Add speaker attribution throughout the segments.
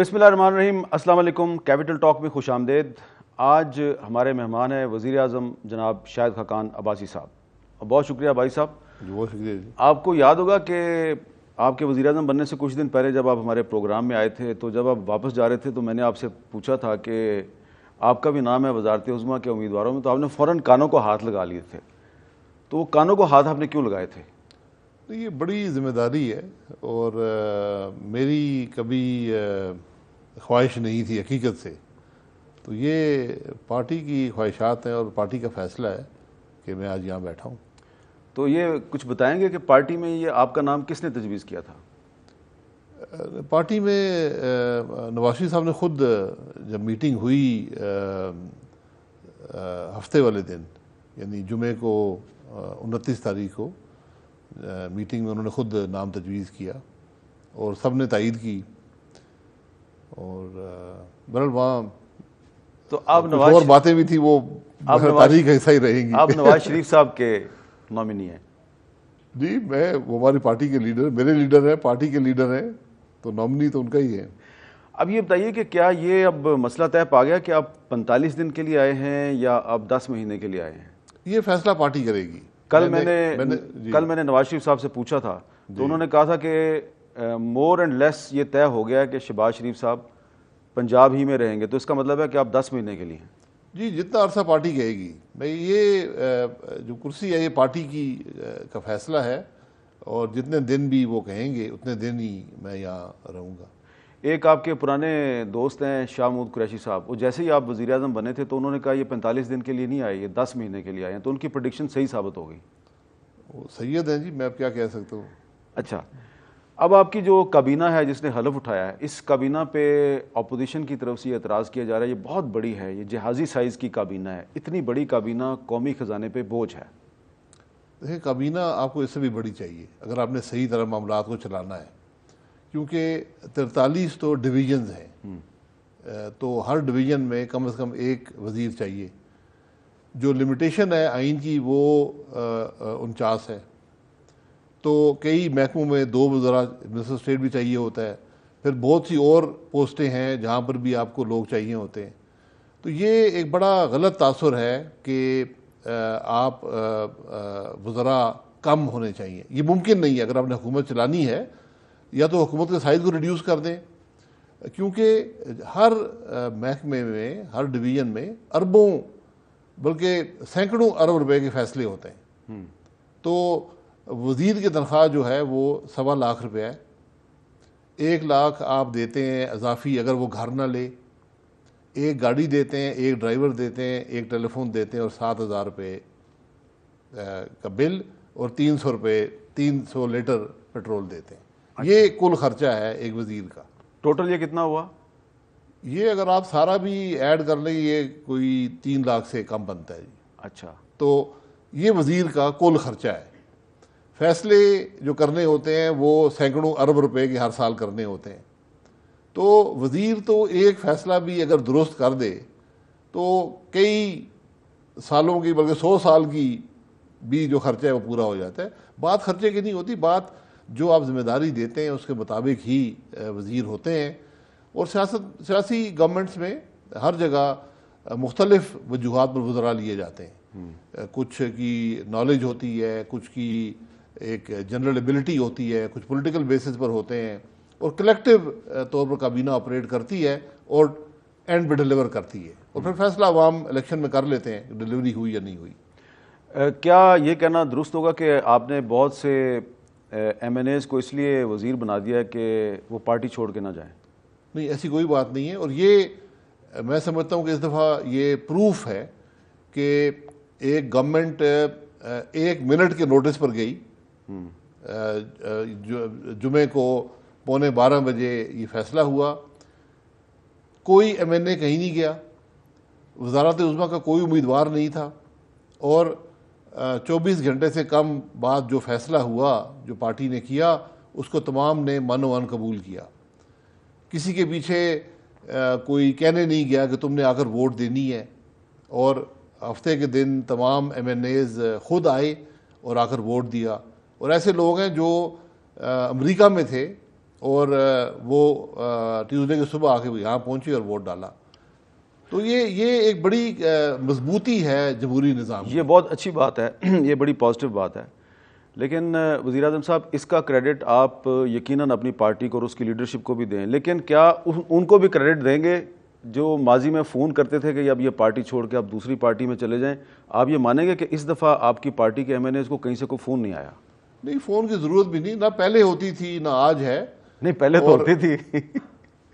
Speaker 1: بسم اللہ الرحمن الرحیم. السلام علیکم. کیپٹل ٹاک میں خوش آمدید. آج ہمارے مہمان ہیں وزیر اعظم جناب شاہد خاقان عباسی صاحب. بہت شکریہ بھائی صاحب.
Speaker 2: بہت شکریہ جی.
Speaker 1: آپ کو یاد ہوگا کہ آپ کے وزیر اعظم بننے سے کچھ دن پہلے جب آپ ہمارے پروگرام میں آئے تھے تو جب آپ واپس جا رہے تھے تو میں نے آپ سے پوچھا تھا کہ آپ کا بھی نام ہے وزارت عظمیٰ کے امیدواروں میں, تو آپ نے فوراً کانوں کو ہاتھ لگا لیے تھے. تو وہ کانوں کو ہاتھ آپ نے کیوں لگائے تھے؟
Speaker 2: یہ بڑی ذمہ داری ہے اور میری کبھی خواہش نہیں تھی حقیقت سے. تو یہ پارٹی کی خواہشات ہیں اور پارٹی کا فیصلہ ہے کہ میں آج یہاں بیٹھا ہوں.
Speaker 1: تو یہ کچھ بتائیں گے کہ پارٹی میں یہ آپ کا نام کس نے تجویز کیا تھا؟
Speaker 2: پارٹی میں نواز شریف صاحب نے خود جب میٹنگ ہوئی ہفتے والے دن یعنی جمعے کو 29 تاریخ کو میٹنگ میں انہوں نے خود نام تجویز کیا اور سب نے تائید کی. اور بہرحال وہاں
Speaker 1: تو آپ
Speaker 2: کچھ اور باتیں بھی تھی وہ تاریخ کا حصہ ہی رہیں گی.
Speaker 1: آپ نواز شریف صاحب کے نامنی ہیں؟
Speaker 2: جی میں وہ ہماری پارٹی کے لیڈر, میرے لیڈر ہیں, پارٹی کے لیڈر ہیں, تو نامنی تو ان کا ہی ہے.
Speaker 1: اب یہ بتائیے کہ کیا یہ اب مسئلہ طے پا گیا کہ آپ 45 دن کے لیے آئے ہیں یا آپ 10 مہینے کے لیے آئے ہیں؟
Speaker 2: یہ فیصلہ پارٹی کرے گی.
Speaker 1: کل میں نے نواز شریف صاحب سے پوچھا تھا تو انہوں نے کہا تھا کہ مور اینڈ لیس یہ طے ہو گیا کہ شہباز شریف صاحب پنجاب ہی میں رہیں گے. تو اس کا مطلب ہے کہ آپ 10 مہینے کے لیے ہیں؟
Speaker 2: جی جتنا عرصہ پارٹی کہے گی. میں یہ جو کرسی ہے یہ پارٹی کی کا فیصلہ ہے اور جتنے دن بھی وہ کہیں گے اتنے دن ہی میں یہاں رہوں گا.
Speaker 1: ایک آپ کے پرانے دوست ہیں شاہ محمود قریشی صاحب, وہ جیسے ہی آپ وزیر اعظم بنے تھے تو انہوں نے کہا یہ 45 دن کے لیے نہیں آئے, یہ 10 مہینے کے لیے آئے ہیں. تو ان کی پریڈکشن صحیح ثابت ہو گئی.
Speaker 2: وہ سید ہیں جی, میں اب کیا کہہ سکتا ہوں.
Speaker 1: اچھا, اب آپ کی جو کابینہ ہے جس نے حلف اٹھایا ہے, اس کابینہ پہ اپوزیشن کی طرف سے یہ اعتراض کیا جا رہا ہے یہ بہت بڑی ہے, یہ جہازی سائز کی کابینہ ہے. اتنی بڑی کابینہ قومی خزانے پہ بوجھ ہے.
Speaker 2: دیکھیں کابینہ آپ کو اس سے بھی بڑی چاہیے اگر آپ نے صحیح طرح معاملات کو چلانا ہے, کیونکہ 43 تو ڈویژنز ہیں, تو ہر ڈویژن میں کم از کم ایک وزیر چاہیے. جو لمیٹیشن ہے آئین کی وہ 49 ہے. تو کئی محکموں میں 2 وزراء منسٹر اسٹیٹ بھی چاہیے ہوتا ہے, پھر بہت سی اور پوسٹیں ہیں جہاں پر بھی آپ کو لوگ چاہیے ہوتے ہیں. تو یہ ایک بڑا غلط تاثر ہے کہ آپ وزراء کم ہونے چاہیے. یہ ممکن نہیں ہے. اگر آپ نے حکومت چلانی ہے یا تو حکومت کے سائز کو ریڈیوس کر دیں, کیونکہ ہر محکمے میں ہر ڈویژن میں اربوں بلکہ سینکڑوں ارب روپے کے فیصلے ہوتے ہیں. تو وزیر کی تنخواہ جو ہے وہ 1.25 لاکھ روپے ہے. 1 لاکھ آپ دیتے ہیں اضافی اگر وہ گھر نہ لے, ایک گاڑی دیتے ہیں, ایک ڈرائیور دیتے ہیں, ایک ٹیلی فون دیتے ہیں اور 7,000 روپے کا بل اور 300 روپے 300 لیٹر پیٹرول دیتے ہیں. یہ کل خرچہ ہے ایک وزیر کا.
Speaker 1: ٹوٹل یہ کتنا ہوا؟ یہ
Speaker 2: اگر آپ سارا بھی ایڈ کر لیں یہ کوئی 3 لاکھ سے کم بنتا ہے جی.
Speaker 1: اچھا,
Speaker 2: تو یہ وزیر کا کل خرچہ ہے. فیصلے جو کرنے ہوتے ہیں وہ سینکڑوں ارب روپے کے ہر سال کرنے ہوتے ہیں. تو وزیر تو ایک فیصلہ بھی اگر درست کر دے تو کئی سالوں کی بلکہ 100 سال کی بھی جو خرچہ ہے وہ پورا ہو جاتا ہے. بات خرچے کی نہیں ہوتی, بات جو آپ ذمہ داری دیتے ہیں اس کے مطابق ہی وزیر ہوتے ہیں. اور سیاسی گورنمنٹس میں ہر جگہ مختلف وجوہات پر وزراء لیے جاتے ہیں. کچھ کی نالج ہوتی ہے, کچھ کی ایک جنرل ایبلٹی ہوتی ہے, کچھ پولیٹیکل بیسس پر ہوتے ہیں, اور کلیکٹیو طور پر کابینہ آپریٹ کرتی ہے اور اینڈ پہ ڈیلیور کرتی ہے, اور پھر فیصلہ عوام الیکشن میں کر لیتے ہیں ڈیلیوری ہوئی یا نہیں ہوئی.
Speaker 1: کیا یہ کہنا درست ہوگا کہ آپ نے بہت سے ایم این ایز کو اس لیے وزیر بنا دیا ہے کہ وہ پارٹی چھوڑ کے نہ جائیں؟
Speaker 2: نہیں, ایسی کوئی بات نہیں ہے. اور یہ میں سمجھتا ہوں کہ اس دفعہ یہ پروف ہے کہ ایک گورنمنٹ 1 منٹ کے نوٹس پر گئی. جمعے کو 11:15 بجے یہ فیصلہ ہوا. کوئی ایم این اے کہیں نہیں گیا, وزارت عظمیٰ کا کوئی امیدوار نہیں تھا, اور 24 گھنٹے سے کم بعد جو فیصلہ ہوا جو پارٹی نے کیا اس کو تمام نے من و عن قبول کیا. کسی کے پیچھے کوئی کہنے نہیں گیا کہ تم نے آ کر ووٹ دینی ہے. اور ہفتے کے دن تمام ایم این ایز خود آئے اور آ کر ووٹ دیا. اور ایسے لوگ ہیں جو امریکہ میں تھے اور وہ ٹیوزڈے کی صبح آ کے یہاں پہنچی اور ووٹ ڈالا. تو یہ ایک بڑی مضبوطی ہے جمہوری نظام کی.
Speaker 1: یہ بہت اچھی بات ہے, یہ بڑی پازیٹیو بات ہے. لیکن وزیر اعظم صاحب, اس کا کریڈٹ آپ یقیناً اپنی پارٹی کو اور اس کی لیڈرشپ کو بھی دیں, لیکن کیا ان کو بھی کریڈٹ دیں گے جو ماضی میں فون کرتے تھے کہ اب یہ پارٹی چھوڑ کے اب دوسری پارٹی میں چلے جائیں؟ آپ یہ مانیں گے کہ اس دفعہ آپ کی پارٹی کے MNAs کو کہیں سے کوئی فون نہیں آیا؟
Speaker 2: نہیں, فون کی ضرورت بھی نہیں, نہ پہلے ہوتی تھی نہ آج ہے.
Speaker 1: نہیں, پہلے تو ہوتی تھی.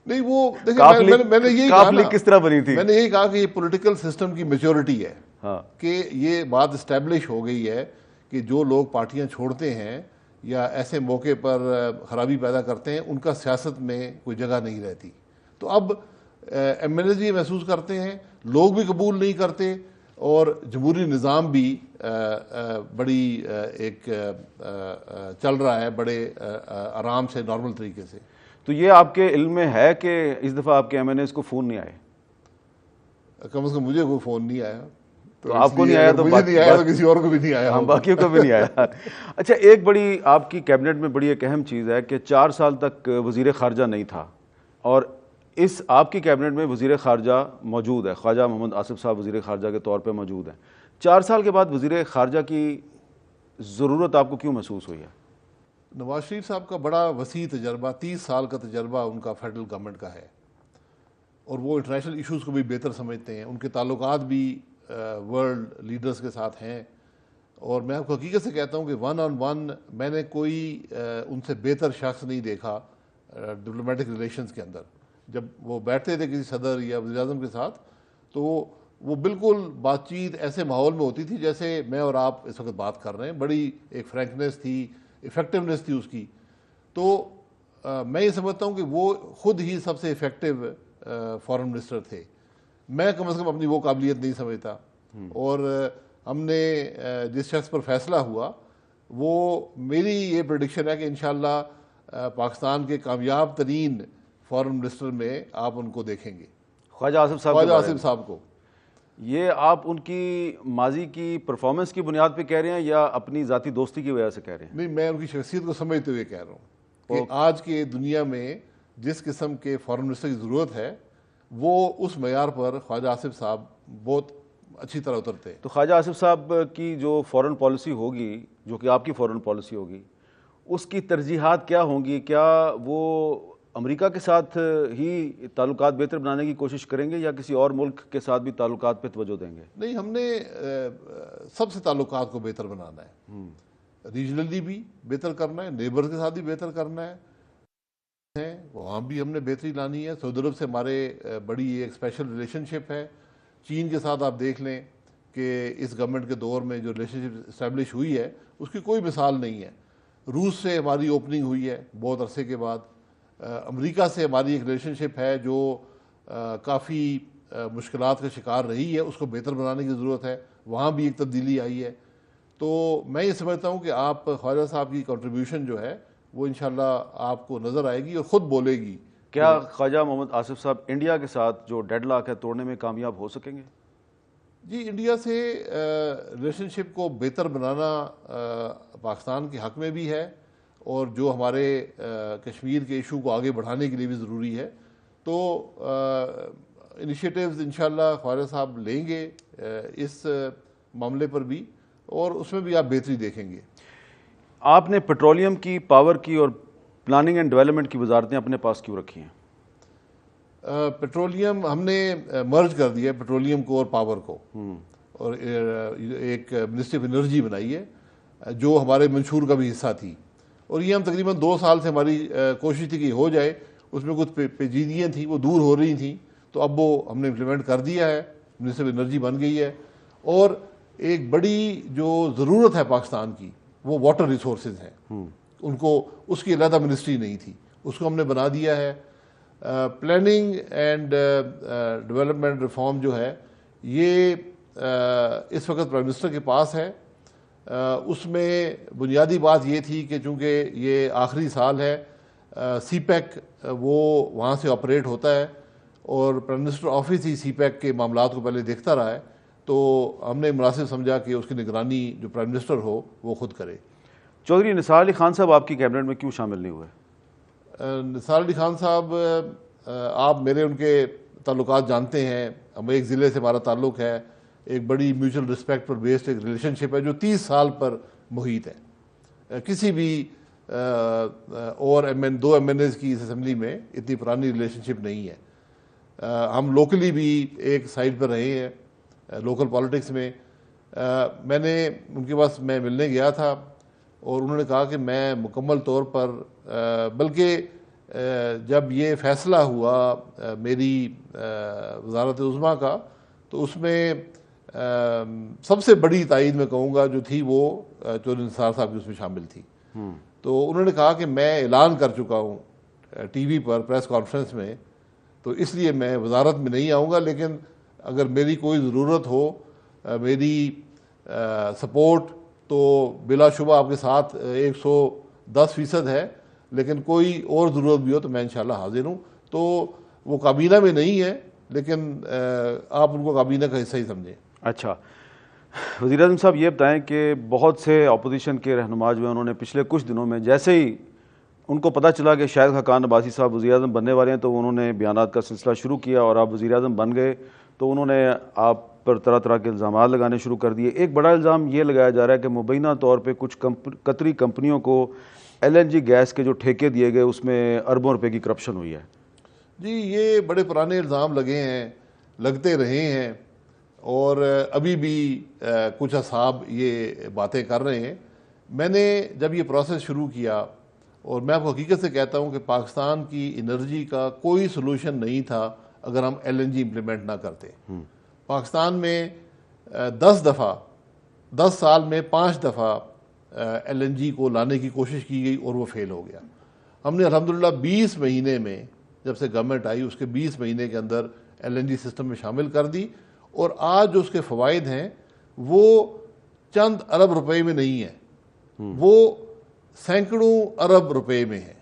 Speaker 2: نہیں, وہ دیکھیں, میں نے یہی کہا نا,
Speaker 1: کس طرح بنی تھی؟
Speaker 2: میں نے یہی کہا کہ یہ پولیٹیکل سسٹم کی میچورٹی ہے.
Speaker 1: ہاں,
Speaker 2: کہ یہ بات اسٹیبلش ہو گئی ہے کہ جو لوگ پارٹیاں چھوڑتے ہیں یا ایسے موقع پر خرابی پیدا کرتے ہیں, ان کا سیاست میں کوئی جگہ نہیں رہتی. تو اب MNAs بھی محسوس کرتے ہیں, لوگ بھی قبول نہیں کرتے, اور جمہوری نظام بھی بڑی ایک چل رہا ہے بڑے آرام سے, نارمل طریقے سے.
Speaker 1: تو یہ آپ کے علم میں ہے کہ اس دفعہ آپ کے MNAs کو فون نہیں آئے؟
Speaker 2: کم از کم مجھے کوئی فون نہیں آیا.
Speaker 1: تو آپ کو نہیں آیا تو
Speaker 2: مجھے نہیں آیا تو کسی اور کو بھی نہیں آیا,
Speaker 1: ہم باقیوں کو بھی نہیں آیا. اچھا, ایک بڑی آپ کی کیبنٹ میں بڑی ایک اہم چیز ہے کہ 4 سال تک وزیر خارجہ نہیں تھا, اور اس آپ کی کیبنٹ میں وزیر خارجہ موجود ہے, خواجہ محمد آصف صاحب وزیر خارجہ کے طور پہ موجود ہیں. 4 سال کے بعد وزیر خارجہ کی ضرورت آپ کو کیوں محسوس ہوئی ہے؟
Speaker 2: نواز شریف صاحب کا بڑا وسیع تجربہ, 30 سال کا تجربہ ان کا فیڈرل گورنمنٹ کا ہے, اور وہ انٹرنیشنل ایشوز کو بھی بہتر سمجھتے ہیں. ان کے تعلقات بھی ورلڈ لیڈرز کے ساتھ ہیں, اور میں آپ کو حقیقت سے کہتا ہوں کہ 1 on 1 میں نے کوئی ان سے بہتر شخص نہیں دیکھا ڈپلومیٹک ریلیشنز کے اندر. جب وہ بیٹھتے تھے کسی صدر یا وزیر اعظم کے ساتھ, تو وہ بالکل بات چیت ایسے ماحول میں ہوتی تھی جیسے میں اور آپ اس وقت بات کر رہے ہیں. بڑی ایک فرینکنیس تھی, ایفیکٹونیس تھی اس کی. تو میں یہ سمجھتا ہوں کہ وہ خود ہی سب سے ایفیکٹو فارن منسٹر تھے. میں کم از کم اپنی وہ قابلیت نہیں سمجھتا, اور ہم نے جس شخص پر فیصلہ ہوا, وہ میری یہ پریڈکشن ہے کہ انشاءاللہ پاکستان کے کامیاب ترین فارن منسٹر میں آپ ان کو دیکھیں گے,
Speaker 1: خواجہ آصف صاحب.
Speaker 2: خواجہ آصف صاحب کو.
Speaker 1: یہ آپ ان کی ماضی کی پرفارمنس کی بنیاد پہ کہہ رہے ہیں یا اپنی ذاتی دوستی کی وجہ سے کہہ رہے ہیں؟
Speaker 2: نہیں, میں ان کی شخصیت کو سمجھتے ہوئے کہہ رہا ہوں کہ آج کے دنیا میں جس قسم کے فارن منسٹر کی ضرورت ہے, وہ اس معیار پر خواجہ آصف صاحب بہت اچھی طرح اترتے ہیں.
Speaker 1: تو خواجہ آصف صاحب کی جو فارن پالیسی ہوگی, جو کہ آپ کی فارن پالیسی ہوگی, اس کی ترجیحات کیا ہوں گی؟ کیا وہ امریکہ کے ساتھ ہی تعلقات بہتر بنانے کی کوشش کریں گے یا کسی اور ملک کے ساتھ بھی تعلقات پہ توجہ دیں گے؟
Speaker 2: نہیں, ہم نے سب سے تعلقات کو بہتر بنانا ہے, ریجنلی بھی بہتر کرنا ہے, نیبر کے ساتھ بھی بہتر کرنا ہے, وہاں بھی ہم نے بہتری لانی ہے. سعودی عرب سے ہمارے بڑی ایک اسپیشل ریلیشن شپ ہے. چین کے ساتھ آپ دیکھ لیں کہ اس گورنمنٹ کے دور میں جو ریلیشن شپ اسٹیبلش ہوئی ہے اس کی کوئی مثال نہیں ہے. روس سے ہماری اوپننگ ہوئی ہے بہت عرصے کے بعد. امریکہ سے ہماری ایک ریلیشن شپ ہے جو کافی مشکلات کا شکار رہی ہے, اس کو بہتر بنانے کی ضرورت ہے. وہاں بھی ایک تبدیلی آئی ہے. تو میں یہ سمجھتا ہوں کہ آپ خواجہ صاحب کی کنٹریبیوشن جو ہے وہ انشاءاللہ آپ کو نظر آئے گی اور خود بولے گی.
Speaker 1: کیا خواجہ محمد آصف صاحب انڈیا کے ساتھ جو ڈیڈ لاک ہے توڑنے میں کامیاب ہو سکیں گے؟
Speaker 2: جی, انڈیا سے ریلیشن شپ کو بہتر بنانا پاکستان کے حق میں بھی ہے, اور جو ہمارے کشمیر کے ایشو کو آگے بڑھانے کے لیے بھی ضروری ہے. تو انیشیٹیوز انشاءاللہ خواجہ صاحب لیں گے اس معاملے پر بھی, اور اس میں بھی آپ بہتری دیکھیں گے.
Speaker 1: آپ نے پیٹرولیم کی, پاور کی اور پلاننگ اینڈ ڈیولپمنٹ کی وزارتیں اپنے پاس کیوں رکھی ہیں؟
Speaker 2: پیٹرولیم ہم نے مرج کر دیا ہے, پیٹرولیم کو اور پاور کو, اور ایک منسٹری آف انرجی بنائی ہے جو ہمارے منشور کا بھی حصہ تھی. اور یہ ہم تقریباً 2 سال سے ہماری کوشش تھی کہ ہو جائے. اس میں کچھ پیچیدگیاں تھیں, وہ دور ہو رہی تھیں, تو اب وہ ہم نے امپلیمنٹ کر دیا ہے, منسٹری آف انرجی بن گئی ہے. اور ایک بڑی جو ضرورت ہے پاکستان کی وہ واٹر ریسورسز ہیں, ان کو اس کی علیحدہ منسٹری نہیں تھی, اس کو ہم نے بنا دیا ہے. پلاننگ اینڈ ڈیولپمنٹ ریفارم جو ہے یہ اس وقت پرائم منسٹر کے پاس ہے. اس میں بنیادی بات یہ تھی کہ چونکہ یہ آخری سال ہے, سی پیک وہ وہاں سے آپریٹ ہوتا ہے, اور پرائم منسٹر آفس ہی سی پیک کے معاملات کو پہلے دیکھتا رہا ہے, تو ہم نے مناسب سمجھا کہ اس کی نگرانی جو پرائم منسٹر ہو وہ خود کرے.
Speaker 1: چودھری نثار علی خان صاحب آپ کی کیبنٹ میں کیوں شامل نہیں ہوئے؟
Speaker 2: نثار علی خان صاحب، آپ میرے ان کے تعلقات جانتے ہیں. ہم ایک ضلع سے ہمارا تعلق ہے, ایک بڑی میوچل رسپیکٹ پر بیسڈ ایک ریلیشن شپ ہے جو 30 سال پر محیط ہے. کسی بھی اور دو ایم این ایز کی اس اسمبلی میں اتنی پرانی ریلیشن شپ نہیں ہے. ہم لوکلی بھی ایک سائڈ پر رہے ہیں لوکل پالیٹکس میں. میں نے ان کے پاس میں ملنے گیا تھا اور انہوں نے کہا کہ میں مکمل طور پر بلکہ جب یہ فیصلہ ہوا میری وزارت عظمیٰ کا تو اس میں سب سے بڑی تائید میں کہوں گا جو تھی وہ چودھری نثار صاحب کی اس میں شامل تھی. تو انہوں نے کہا کہ میں اعلان کر چکا ہوں ٹی وی پر پریس کانفرنس میں, تو اس لیے میں وزارت میں نہیں آؤں گا, لیکن اگر میری کوئی ضرورت ہو, میری سپورٹ تو بلا شبہ آپ کے ساتھ 110% ہے, لیکن کوئی اور ضرورت بھی ہو تو میں انشاءاللہ حاضر ہوں. تو وہ کابینہ میں نہیں ہے لیکن آپ ان کو کابینہ کا حصہ ہی سمجھیں.
Speaker 1: اچھا, وزیر اعظم صاحب یہ بتائیں کہ بہت سے اپوزیشن کے رہنما جو ہیں انہوں نے پچھلے کچھ دنوں میں جیسے ہی ان کو پتہ چلا کہ شاہد خاقان عباسی صاحب وزیر اعظم بننے والے ہیں تو انہوں نے بیانات کا سلسلہ شروع کیا, اور آپ وزیر اعظم بن گئے تو انہوں نے آپ پر طرح طرح کے الزامات لگانے شروع کر دیے. ایک بڑا الزام یہ لگایا جا رہا ہے کہ مبینہ طور پہ کچھ قطری کمپنیوں کو LNG گیس کے جو ٹھیکے دیے گئے اس میں اربوں روپے کی کرپشن ہوئی ہے.
Speaker 2: جی, یہ بڑے پرانے الزام لگے ہیں, لگتے رہے ہیں, اور ابھی بھی کچھ اصحاب یہ باتیں کر رہے ہیں. میں نے جب یہ پروسیس شروع کیا, اور میں آپ کو حقیقت سے کہتا ہوں کہ پاکستان کی انرجی کا کوئی سلوشن نہیں تھا اگر ہم LNG امپلیمنٹ نہ کرتے. پاکستان میں 10 سال میں 5 دفعہ LNG کو لانے کی کوشش کی گئی اور وہ فیل ہو گیا. ہم نے الحمدللہ 20 مہینے میں, جب سے گورنمنٹ آئی اس کے 20 مہینے کے اندر LNG سسٹم میں شامل کر دی, اور آج جو اس کے فوائد ہیں وہ چند ارب روپے میں نہیں ہیں, وہ سینکڑوں ارب روپے میں ہیں.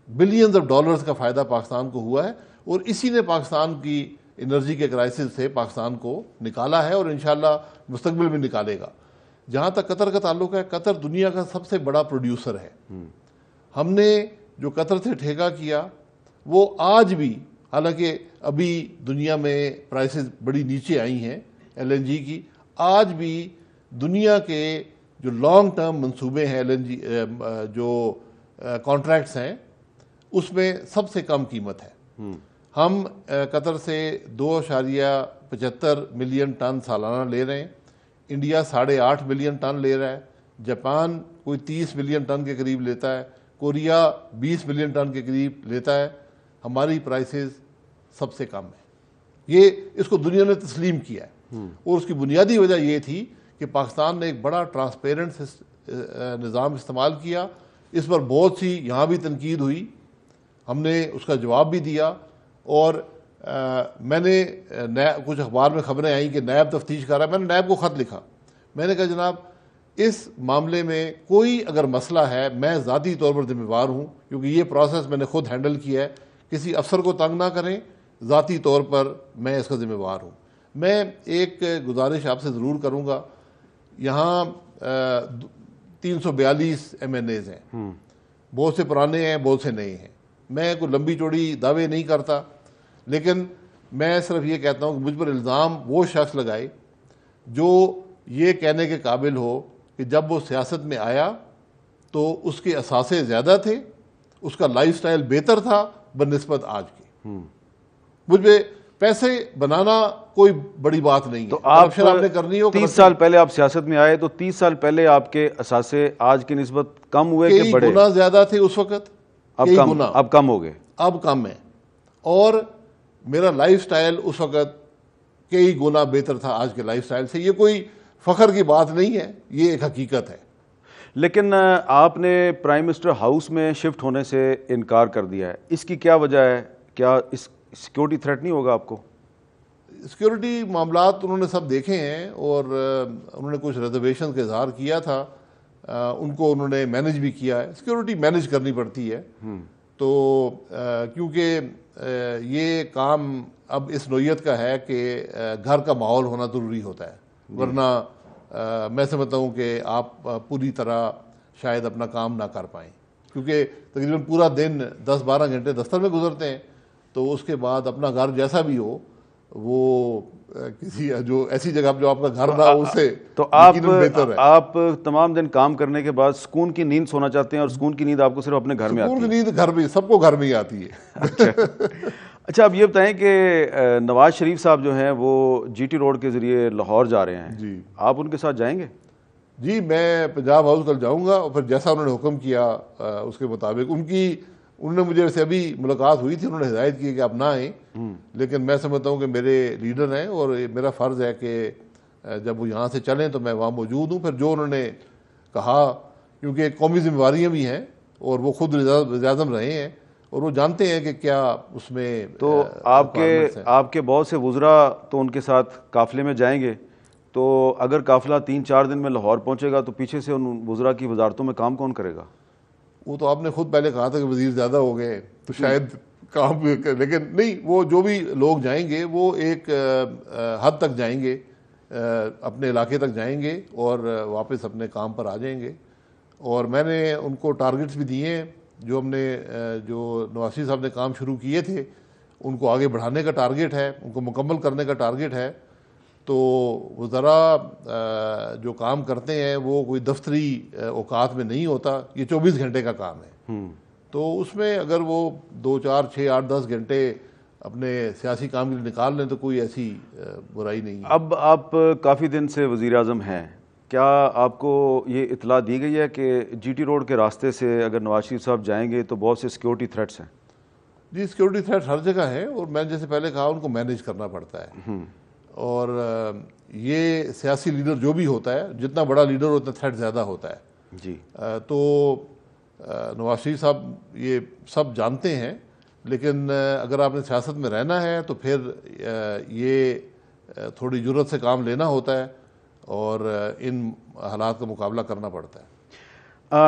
Speaker 2: بلینز آف ڈالرز کا فائدہ پاکستان کو ہوا ہے, اور اسی نے پاکستان کی انرجی کے کرائسس سے پاکستان کو نکالا ہے اور انشاءاللہ مستقبل میں نکالے گا. جہاں تک قطر کا تعلق ہے, قطر دنیا کا سب سے بڑا پروڈیوسر ہے. ہم نے جو قطر سے ٹھیکہ کیا وہ آج بھی, حالانکہ ابھی دنیا میں پرائسز بڑی نیچے آئی ہیں LNG کی, آج بھی دنیا کے جو لانگ ٹرم منصوبے ہیں LNG جو کانٹریکٹس ہیں اس میں سب سے کم قیمت ہے. ہم قطر سے 2.75 ملین ٹن سالانہ لے رہے ہیں. انڈیا 8.5 ملین ٹن لے رہا ہے. جاپان کوئی 30 ملین ٹن کے قریب لیتا ہے. کوریا 20 ملین ٹن کے قریب لیتا ہے. ہماری پرائسز سب سے کم ہے. یہ اس کو دنیا نے تسلیم کیا ہے, اور اس کی بنیادی وجہ یہ تھی کہ پاکستان نے ایک بڑا ٹرانسپیرنٹ نظام استعمال کیا. اس پر بہت سی یہاں بھی تنقید ہوئی, ہم نے اس کا جواب بھی دیا, اور میں نے کچھ اخبار میں خبریں آئیں کہ نیب تفتیش کر رہا ہے. میں نے نیب کو خط لکھا, میں نے کہا جناب اس معاملے میں کوئی اگر مسئلہ ہے میں ذاتی طور پر ذمہ دار ہوں, کیونکہ یہ پروسیس میں نے خود ہینڈل کیا ہے. کسی افسر کو تنگ نہ کریں, ذاتی طور پر میں اس کا ذمہ دار ہوں. میں ایک گزارش آپ سے ضرور کروں گا, یہاں 342 MNAs ہیں, بہت سے پرانے ہیں بہت سے نئے ہیں. میں کوئی لمبی چوڑی دعوے نہیں کرتا, لیکن میں صرف یہ کہتا ہوں کہ مجھ پر الزام وہ شخص لگائے جو یہ کہنے کے قابل ہو کہ جب وہ سیاست میں آیا تو اس کے اثاثے زیادہ تھے, اس کا لائف سٹائل بہتر تھا بنسبت آج کی. مجھ پہ پیسے بنانا کوئی بڑی بات نہیں ہے.
Speaker 1: تو آپ
Speaker 2: نے کرنی ہو
Speaker 1: 30 سال پہلے آپ سیاست میں آئے تو 30 سال پہلے آپ کے اثاثے آج کی نسبت کم ہوئے کہ بڑھے؟
Speaker 2: گنا زیادہ تھے اس وقت,
Speaker 1: اب کم ہو گئے,
Speaker 2: اب کم ہے. اور میرا لائف سٹائل اس وقت کئی گنا بہتر تھا آج کے لائف سٹائل سے. یہ کوئی فخر کی بات نہیں ہے, یہ ایک حقیقت ہے.
Speaker 1: لیکن آپ نے پرائم منسٹر ہاؤس میں شفٹ ہونے سے انکار کر دیا ہے, اس کی کیا وجہ ہے؟ کیا اس سیکیورٹی تھریٹ نہیں ہوگا آپ کو؟
Speaker 2: سیکیورٹی معاملات انہوں نے سب دیکھے ہیں, اور انہوں نے کچھ ریزرویشن کا اظہار کیا تھا, ان کو انہوں نے مینج بھی کیا ہے. سیکیورٹی مینج کرنی پڑتی ہے, تو کیونکہ یہ کام اب اس نوعیت کا ہے کہ گھر کا ماحول ہونا ضروری ہوتا ہے, ورنہ میں سمجھتا ہوں کہ آپ پوری طرح شاید اپنا کام نہ کر پائیں. کیونکہ تقریباً پورا دن 10-12 گھنٹے دفتر میں گزرتے ہیں، تو اس کے بعد اپنا گھر جیسا بھی ہو وہ کسی جو ایسی جگہ جو آپ کا گھر نہ ہو اس سے
Speaker 1: تو
Speaker 2: یقیناً بہتر ہے۔
Speaker 1: آپ تمام دن کام کرنے کے بعد سکون کی نیند سونا چاہتے ہیں، اور سکون کی نیند آپ کو صرف اپنے گھر میں آتی ہے؟
Speaker 2: سکون کی نیند گھر میں، سب کو گھر میں ہی آتی ہے۔
Speaker 1: اچھا، اب یہ بتائیں کہ نواز شریف صاحب جو ہیں وہ جی ٹی روڈ کے ذریعے لاہور جا رہے ہیں،
Speaker 2: جی
Speaker 1: آپ ان کے ساتھ جائیں گے؟
Speaker 2: جی، میں پنجاب ہاؤس کل جاؤں گا، اور پھر جیسا انہوں نے حکم کیا اس کے مطابق انہوں نے مجھے ویسے ابھی ملاقات ہوئی تھی، انہوں نے ہدایت کی کہ آپ نہ آئیں، لیکن میں سمجھتا ہوں کہ میرے لیڈر ہیں اور میرا فرض ہے کہ جب وہ یہاں سے چلیں تو میں وہاں موجود ہوں۔ پھر جو انہوں نے کہا، کیونکہ قومی ذمہ داریاں بھی ہیں اور وہ خود وزیر اعظم رہے ہیں اور وہ جانتے ہیں کہ کیا اس میں
Speaker 1: تو آپ کے بہت سے وزراء تو ان کے ساتھ قافلے میں جائیں گے، تو اگر قافلہ 3-4 دن میں لاہور پہنچے گا تو پیچھے سے ان وزراء کی وزارتوں میں کام کون کرے گا؟
Speaker 2: وہ تو آپ نے خود پہلے کہا تھا کہ وزیر زیادہ ہو گئے تو شاید کام، لیکن نہیں، وہ جو بھی لوگ جائیں گے وہ ایک حد تک جائیں گے، اپنے علاقے تک جائیں گے اور واپس اپنے کام پر آ جائیں گے۔ اور میں نے ان کو ٹارگٹس بھی دیے ہیں، جو ہم نے جو نواز شریف صاحب نے کام شروع کیے تھے ان کو آگے بڑھانے کا ٹارگٹ ہے، ان کو مکمل کرنے کا ٹارگٹ ہے۔ تو وزراء جو کام کرتے ہیں وہ کوئی دفتری اوقات میں نہیں ہوتا، یہ 24 گھنٹے کا کام ہے، تو اس میں اگر وہ 2, 4, 6, 8, 10 گھنٹے اپنے سیاسی کام کے لیے نکال لیں تو کوئی ایسی برائی نہیں ہے۔
Speaker 1: اب آپ کافی دن سے وزیر اعظم ہیں، کیا آپ کو یہ اطلاع دی گئی ہے کہ جی ٹی روڈ کے راستے سے اگر نواز شریف صاحب جائیں گے تو بہت سے سیکیورٹی تھریٹس ہیں؟
Speaker 2: جی، سیکیورٹی تھریٹ ہر جگہ ہے، اور میں جیسے پہلے کہا ان کو مینیج کرنا پڑتا ہے، اور یہ سیاسی لیڈر جو بھی ہوتا ہے، جتنا بڑا لیڈر ہوتا ہے تھریٹ زیادہ ہوتا ہے۔
Speaker 1: جی،
Speaker 2: تو نواز شریف صاحب یہ سب جانتے ہیں، لیکن اگر آپ نے سیاست میں رہنا ہے تو پھر یہ تھوڑی جرأت سے کام لینا ہوتا ہے اور ان حالات کا مقابلہ کرنا پڑتا ہے۔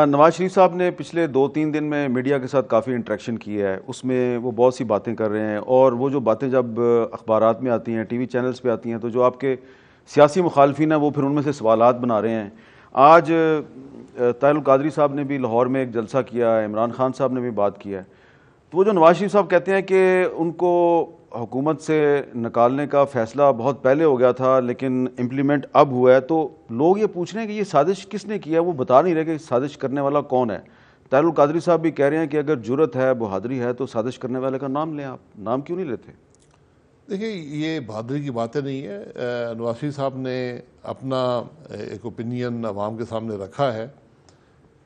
Speaker 1: نواز شریف صاحب نے پچھلے 2-3 دن میں میڈیا کے ساتھ کافی انٹریکشن کی ہے، اس میں وہ بہت سی باتیں کر رہے ہیں، اور وہ جو باتیں جب اخبارات میں آتی ہیں، ٹی وی چینلز پہ آتی ہیں، تو جو آپ کے سیاسی مخالفین ہیں وہ پھر ان میں سے سوالات بنا رہے ہیں۔ آج طاہر القادری صاحب نے بھی لاہور میں ایک جلسہ کیا ہے، عمران خان صاحب نے بھی بات کیا ہے، تو وہ جو نواز شریف صاحب کہتے ہیں کہ ان کو حکومت سے نکالنے کا فیصلہ بہت پہلے ہو گیا تھا لیکن امپلیمنٹ اب ہوا ہے، تو لوگ یہ پوچھ رہے ہیں کہ یہ سازش کس نے کی ہے؟ وہ بتا نہیں رہے کہ سازش کرنے والا کون ہے۔ طاہر القادری صاحب بھی کہہ رہے ہیں کہ اگر جرت ہے، بہادری ہے تو سازش کرنے والے کا نام لیں، آپ نام کیوں نہیں لیتے؟
Speaker 2: دیکھیں، یہ بہادری کی باتیں نہیں ہے، نواز شریف صاحب نے اپنا ایک اوپینین عوام کے سامنے رکھا ہے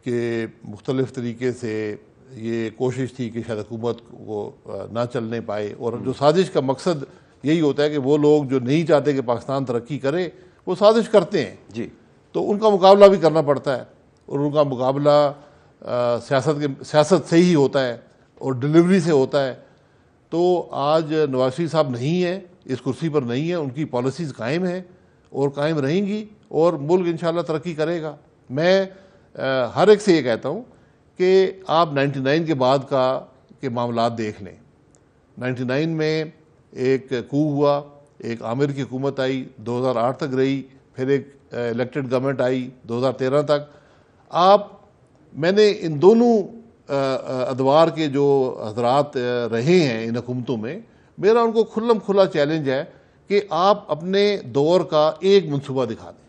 Speaker 2: کہ مختلف طریقے سے یہ کوشش تھی کہ شاید حکومت کو نہ چلنے پائے، اور جو سازش کا مقصد یہی ہوتا ہے کہ وہ لوگ جو نہیں چاہتے کہ پاکستان ترقی کرے وہ سازش کرتے ہیں،
Speaker 1: جی،
Speaker 2: تو ان کا مقابلہ بھی کرنا پڑتا ہے، اور ان کا مقابلہ سیاست سے ہی ہوتا ہے اور ڈلیوری سے ہوتا ہے۔ تو آج نواز شریف صاحب نہیں ہیں، اس کرسی پر نہیں ہیں، ان کی پالیسیز قائم ہیں اور قائم رہیں گی، اور ملک انشاءاللہ ترقی کرے گا۔ میں ہر ایک سے یہ کہتا ہوں کہ آپ 99 کے بعد کے معاملات دیکھ لیں۔ 99 میں ایک کو ہوا، ایک عامر کی حکومت آئی، 2008 تک رہی، پھر ایک الیکٹڈ گورنمنٹ آئی 2013 تک۔ میں نے ان دونوں ادوار کے جو حضرات رہے ہیں ان حکومتوں میں، میرا ان کو کھلم کھلا چیلنج ہے کہ آپ اپنے دور کا ایک منصوبہ دکھا دیں،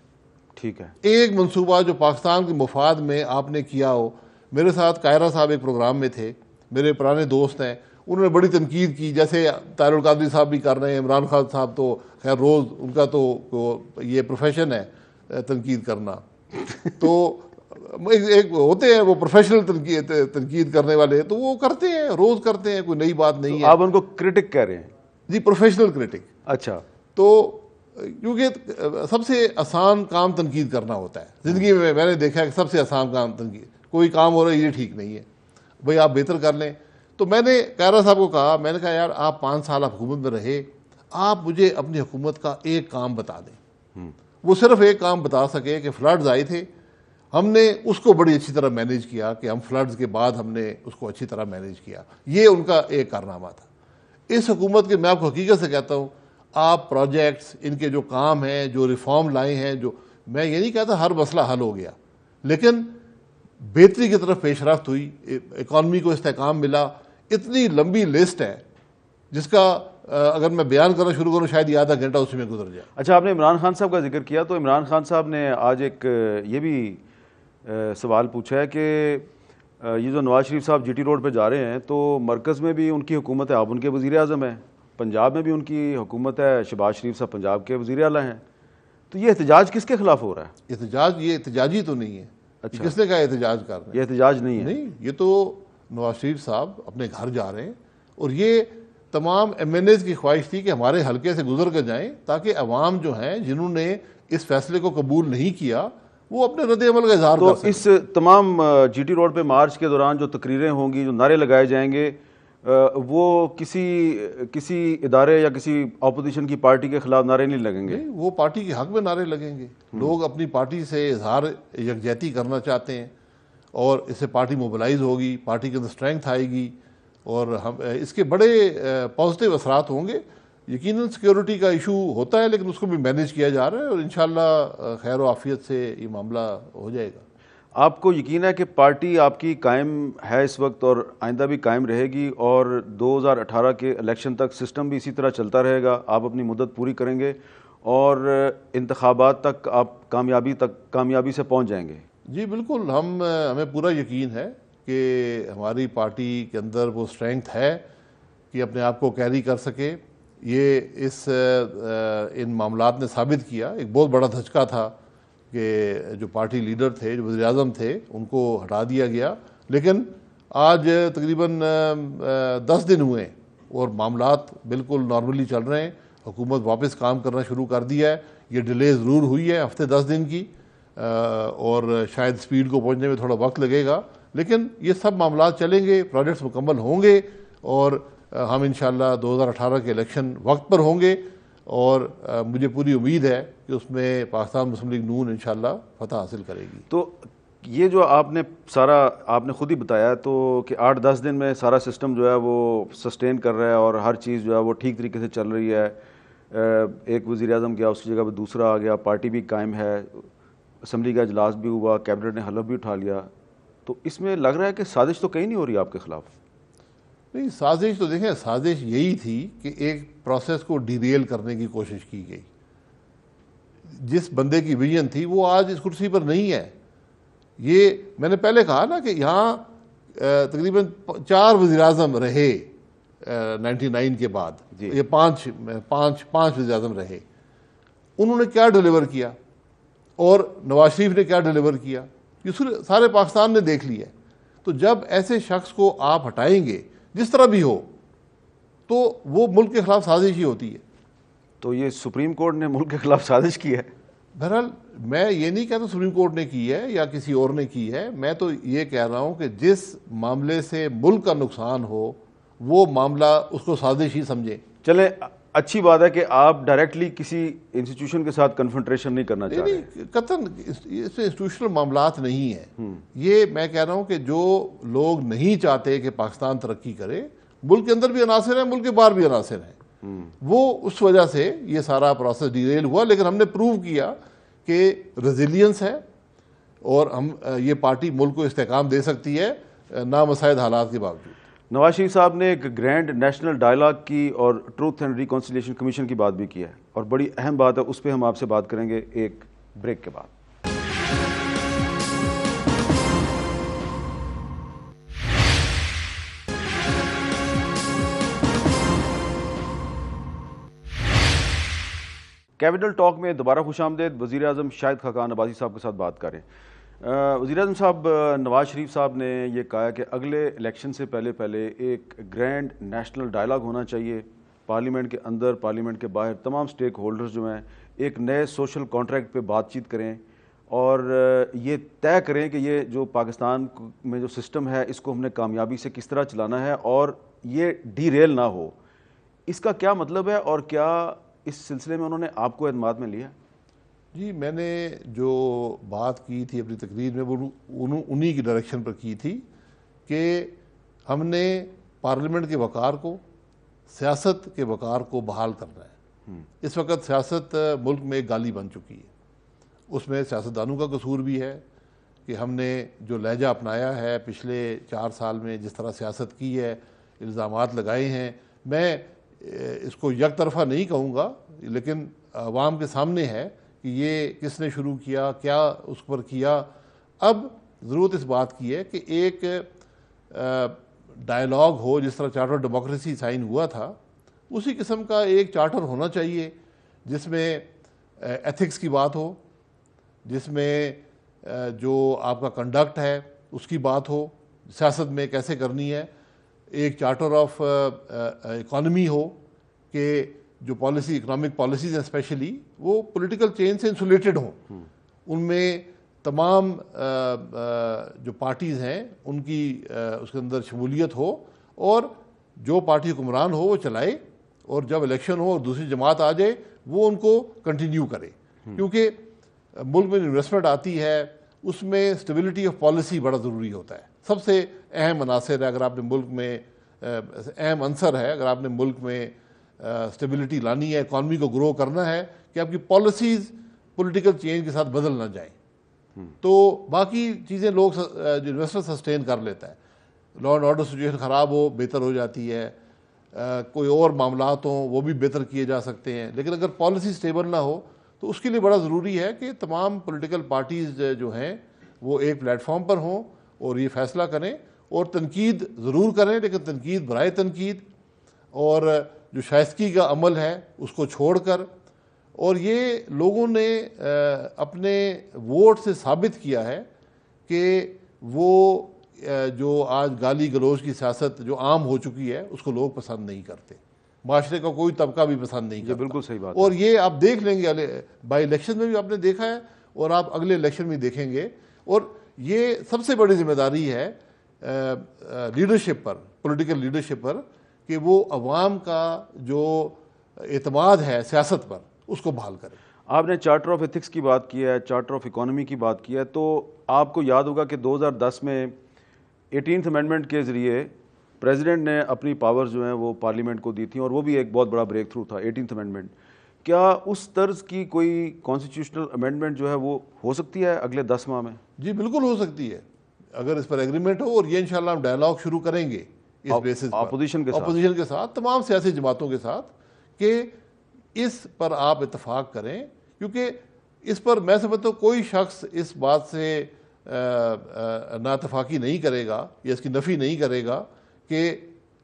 Speaker 1: ٹھیک ہے،
Speaker 2: ایک منصوبہ جو پاکستان کے مفاد میں آپ نے کیا ہو۔ میرے ساتھ قاہرہ صاحب ایک پروگرام میں تھے، میرے پرانے دوست ہیں، انہوں نے بڑی تنقید کی، جیسے طاہر القادری صاحب بھی کر رہے ہیں، عمران خان صاحب تو خیر روز ان کا تو یہ پروفیشن ہے تنقید کرنا، تو ایک ہوتے ہیں وہ پروفیشنل تنقید کرنے والے، تو وہ کرتے ہیں، روز کرتے ہیں، کوئی نئی بات نہیں ہے۔
Speaker 1: آپ ان کو کرٹک کہہ رہے ہیں؟
Speaker 2: جی، پروفیشنل کرٹک۔
Speaker 1: اچھا،
Speaker 2: تو کیونکہ سب سے آسان کام تنقید کرنا ہوتا ہے زندگی میں نے دیکھا کہ سب سے آسان کام تنقید، کوئی کام ہو رہا ہے یہ ٹھیک نہیں ہے بھئی آپ بہتر کر لیں۔ تو میں نے قاہرہ صاحب کو کہا، میں نے کہا یار آپ 5 سال حکومت میں رہے، آپ مجھے اپنی حکومت کا ایک کام بتا دیں۔ وہ صرف ایک کام بتا سکے کہ فلڈز آئے تھے، ہم نے اس کو بڑی اچھی طرح مینیج کیا، کہ ہم فلڈز کے بعد ہم نے اس کو اچھی طرح مینیج کیا، یہ ان کا ایک کارنامہ تھا۔ اس حکومت کے میں آپ کو حقیقت سے کہتا ہوں، آپ پروجیکٹس، ان کے جو کام ہیں، جو ریفارم لائے ہیں، جو میں یہ نہیں کہتا ہر مسئلہ حل ہو گیا، لیکن بہتری کی طرف پیش رفت ہوئی, اکانومی کو استحکام ملا. اتنی لمبی لسٹ ہے جس کا اگر میں بیان کرنا شروع کروں شاید یہ آدھا گھنٹہ اسی میں گزر جائے.
Speaker 1: اچھا, آپ نے عمران خان صاحب کا ذکر کیا, تو عمران خان صاحب نے آج ایک یہ بھی سوال پوچھا ہے کہ یہ جو نواز شریف صاحب جی ٹی روڈ پہ جا رہے ہیں تو مرکز میں بھی ان کی حکومت ہے, آپ ان کے وزیر اعظم ہیں, پنجاب میں بھی ان کی حکومت ہے, شہباز شریف صاحب پنجاب کے وزیر اعلیٰ ہیں, تو یہ احتجاج کس کے خلاف ہو رہا ہے؟
Speaker 2: احتجاج یہ احتجاجی تو نہیں ہے.
Speaker 1: اچھا,
Speaker 2: کس نے کہا احتجاج کر رہے ہیں؟
Speaker 1: یہ احتجاج نہیں ہے.
Speaker 2: نہیں, یہ تو نواز شریف صاحب اپنے گھر جا رہے ہیں, اور یہ تمام ایم این ایز کی خواہش تھی کہ ہمارے حلقے سے گزر کر جائیں تاکہ عوام جو ہیں جنہوں نے اس فیصلے کو قبول نہیں کیا وہ اپنے رد عمل کا اظہار کر سکیں.
Speaker 1: تو اس تمام جی ٹی روڈ پہ مارچ کے دوران جو تقریریں ہوں گی, جو نعرے لگائے جائیں گے, وہ کسی ادارے یا کسی اپوزیشن کی پارٹی کے خلاف نعرے نہیں لگیں گے؟
Speaker 2: نہیں, وہ پارٹی کے حق میں نعرے لگیں گے. لوگ اپنی پارٹی سے اظہار یکجہتی کرنا چاہتے ہیں اور اس سے پارٹی موبلائز ہوگی, پارٹی کے اندر اسٹرینگتھ آئے گی, اور اس کے بڑے پازیٹیو اثرات ہوں گے. یقیناً سیکیورٹی کا ایشو ہوتا ہے لیکن اس کو بھی مینیج کیا جا رہا ہے, اور انشاءاللہ خیر و عافیت سے یہ معاملہ ہو جائے گا.
Speaker 1: آپ کو یقین ہے کہ پارٹی آپ کی قائم ہے اس وقت اور آئندہ بھی قائم رہے گی, اور 2018 کے الیکشن تک سسٹم بھی اسی طرح چلتا رہے گا, آپ اپنی مدت پوری کریں گے اور انتخابات تک آپ کامیابی سے پہنچ جائیں گے؟
Speaker 2: جی بالکل, ہمیں پورا یقین ہے کہ ہماری پارٹی کے اندر وہ اسٹرینگتھ ہے کہ اپنے آپ کو کیری کر سکے. یہ ان معاملات نے ثابت کیا. ایک بہت بڑا دھچکا تھا کہ جو پارٹی لیڈر تھے, جو وزیر اعظم تھے, ان کو ہٹا دیا گیا, لیکن آج تقریباً 10 دن ہوئے اور معاملات بالکل نارملی چل رہے ہیں. حکومت واپس کام کرنا شروع کر دیا ہے. یہ ڈیلے ضرور ہوئی ہے ہفتے 10 دن کی, اور شاید سپیڈ کو پہنچنے میں تھوڑا وقت لگے گا, لیکن یہ سب معاملات چلیں گے, پروجیکٹس مکمل ہوں گے, اور ہم انشاءاللہ 2018 کے الیکشن وقت پر ہوں گے, اور مجھے پوری امید ہے کہ اس میں پاکستان مسلم لیگ نون انشاءاللہ فتح حاصل کرے گی.
Speaker 1: تو یہ جو آپ نے خود ہی بتایا تو کہ 8-10 دن میں سارا سسٹم جو ہے وہ سسٹین کر رہا ہے اور ہر چیز جو ہے وہ ٹھیک طریقے سے چل رہی ہے. ایک وزیر اعظم گیا, اس کی جگہ پہ دوسرا آ گیا, پارٹی بھی قائم ہے, اسمبلی کا اجلاس بھی ہوا, کیبنٹ نے حلف بھی اٹھا لیا, تو اس میں لگ رہا ہے کہ سازش تو کہیں نہیں ہو رہی آپ کے خلاف؟
Speaker 2: نہیں, سازش تو دیکھیں, سازش یہی تھی کہ ایک پروسیس کو ڈیریل کرنے کی کوشش کی گئی. جس بندے کی ویژن تھی وہ آج اس کرسی پر نہیں ہے. یہ میں نے پہلے کہا نا کہ یہاں تقریباً 4 وزیر اعظم رہے 99 کے بعد, یہ 5 وزیر اعظم رہے. انہوں نے کیا ڈیلیور کیا اور نواز شریف نے کیا ڈیلیور کیا, یہ سارے پاکستان نے دیکھ لیا. تو جب ایسے شخص کو آپ ہٹائیں گے جس طرح بھی ہو تو وہ ملک کے خلاف سازش ہی ہوتی ہے.
Speaker 1: تو یہ سپریم کورٹ نے ملک کے خلاف سازش کی ہے؟
Speaker 2: بہرحال میں یہ نہیں کہتا سپریم کورٹ نے کی ہے یا کسی اور نے کی ہے, میں تو یہ کہہ رہا ہوں کہ جس معاملے سے ملک کا نقصان ہو وہ معاملہ اس کو سازش ہی سمجھیں.
Speaker 1: چلیں, اچھی بات ہے کہ آپ ڈائریکٹلی کسی انسٹیٹیوشن کے ساتھ کنفرنٹریشن نہیں کرنا چاہ رہے.
Speaker 2: قطعاً اس سے انسٹیٹیوشنل معاملات نہیں ہیں. یہ میں کہہ رہا ہوں کہ جو لوگ نہیں چاہتے کہ پاکستان ترقی کرے, ملک کے اندر بھی عناصر ہیں, ملک کے باہر بھی عناصر ہیں, وہ اس وجہ سے یہ سارا پروسیس ڈیریل ہوا. لیکن ہم نے پروو کیا کہ ریزیلینس ہے اور یہ پارٹی ملک کو استحکام دے سکتی ہے نامساعد حالات کے باوجود.
Speaker 1: نواز شریف صاحب نے ایک گرینڈ نیشنل ڈائلاگ کی اور ٹروتھ اینڈ ریکنسیلیشن کمیشن کی بات بھی کی ہے, اور بڑی اہم بات ہے, اس پہ ہم آپ سے بات کریں گے ایک بریک کے بعد. کیپٹل ٹاک میں دوبارہ خوش آمدید. وزیر اعظم شاہد خاقان عباسی صاحب کے ساتھ بات کریں. وزیر اعظم صاحب, نواز شریف صاحب نے یہ کہا کہ اگلے الیکشن سے پہلے ایک گرینڈ نیشنل ڈائلاگ ہونا چاہیے, پارلیمنٹ کے اندر, پارلیمنٹ کے باہر, تمام سٹیک ہولڈرز جو ہیں ایک نئے سوشل کانٹریکٹ پہ بات چیت کریں اور یہ طے کریں کہ یہ جو پاکستان میں جو سسٹم ہے اس کو ہم نے کامیابی سے کس طرح چلانا ہے اور یہ ڈی ریل نہ ہو. اس کا کیا مطلب ہے اور کیا اس سلسلے میں انہوں نے آپ کو اعتماد میں لیا؟
Speaker 2: جی, میں نے جو بات کی تھی اپنی تقریر میں وہ انہی کی ڈائریکشن پر کی تھی کہ ہم نے پارلیمنٹ کے وقار کو, سیاست کے وقار کو بحال کرنا ہے. اس وقت سیاست ملک میں ایک گالی بن چکی ہے, اس میں سیاستدانوں کا قصور بھی ہے, کہ ہم نے جو لہجہ اپنایا ہے پچھلے 4 سال میں، جس طرح سیاست کی ہے، الزامات لگائے ہیں، میں اس کو یک طرفہ نہیں کہوں گا، لیکن عوام کے سامنے ہے کہ یہ کس نے شروع کیا، کیا اس پر کیا۔ اب ضرورت اس بات کی ہے کہ ایک ڈائلاگ ہو، جس طرح چارٹر ڈیموکریسی سائن ہوا تھا، اسی قسم کا ایک چارٹر ہونا چاہیے جس میں ایتھکس کی بات ہو، جس میں جو آپ کا کنڈکٹ ہے اس کی بات ہو، سیاست میں کیسے کرنی ہے۔ ایک چارٹر آف اکانومی ہو کہ جو پالیسی، اکنامک پالیسیز ہیں اسپیشلی، وہ پولیٹیکل چین سے انسولیٹڈ ہوں، ان میں تمام جو پارٹیز ہیں ان کی اس کے اندر شمولیت ہو، اور جو پارٹی حکمران ہو وہ چلائے، اور جب الیکشن ہو اور دوسری جماعت آ جائے وہ ان کو کنٹینیو کرے، کیونکہ ملک میں انویسٹمنٹ آتی ہے اس میں اسٹیبلٹی آف پالیسی بڑا ضروری ہوتا ہے۔ سب سے اہم عناصر ہے، اگر آپ نے ملک میں اہم عنصر ہے، اگر آپ نے ملک میں اسٹیبلٹی لانی ہے، اکانومی کو گرو کرنا ہے، کہ آپ کی پالیسیز پولیٹیکل چینج کے ساتھ بدل نہ جائیں۔ تو باقی چیزیں لوگ جو انویسٹر سسٹین کر لیتا ہے، لا اینڈ آرڈر سچویشن خراب ہو بہتر ہو جاتی ہے، کوئی اور معاملات ہوں وہ بھی بہتر کیے جا سکتے ہیں، لیکن اگر پالیسی سٹیبل نہ ہو تو اس کے لیے بڑا ضروری ہے کہ تمام پولیٹیکل پارٹیز جو ہیں وہ ایک پلیٹ فارم پر ہوں اور یہ فیصلہ کریں، اور تنقید ضرور کریں، لیکن تنقید برائے تنقید، اور جو شائستگی کا عمل ہے اس کو چھوڑ کر۔ اور یہ لوگوں نے اپنے ووٹ سے ثابت کیا ہے کہ وہ جو آج گالی گلوچ کی سیاست جو عام ہو چکی ہے اس کو لوگ پسند نہیں کرتے، معاشرے کا کوئی طبقہ بھی پسند نہیں کرتا۔
Speaker 1: بالکل صحیح بات
Speaker 2: اور یہ آپ دیکھ لیں گے بائی الیکشن میں بھی آپ نے دیکھا ہے، اور آپ اگلے الیکشن میں دیکھیں گے۔ اور یہ سب سے بڑی ذمہ داری ہے لیڈرشپ پر، پولیٹیکل لیڈرشپ پر، کہ وہ عوام کا جو اعتماد ہے سیاست پر اس کو بحال کرے۔
Speaker 1: آپ نے چارٹر آف ایتھکس کی بات کی ہے، چارٹر آف اکانومی کی بات کی ہے، تو آپ کو یاد ہوگا کہ 2010 میں 18th امینڈمنٹ کے ذریعے پریزیڈنٹ نے اپنی پاورز جو ہیں وہ پارلیمنٹ کو دی تھیں، اور وہ بھی ایک بہت بڑا بریک تھرو تھا 18th امینڈمنٹ۔ کیا اس طرز کی کوئی کانسٹیٹیوشنل امینڈمنٹ جو ہے وہ ہو سکتی ہے اگلے 10 ماہ میں؟ جی
Speaker 2: بالکل ہو سکتی ہے، اگر اس پر ایگریمنٹ ہو، اور یہ انشاءاللہ ہم ڈائلاگ شروع کریں گے اس بیسس پر
Speaker 1: اپوزیشن
Speaker 2: کے ساتھ، تمام سیاسی جماعتوں کے ساتھ، کہ اس پر آپ اتفاق کریں، کیونکہ اس پر میں سمجھتا ہوں کوئی شخص اس بات سے ناتفاقی نہیں کرے گا یا اس کی نفی نہیں کرے گا کہ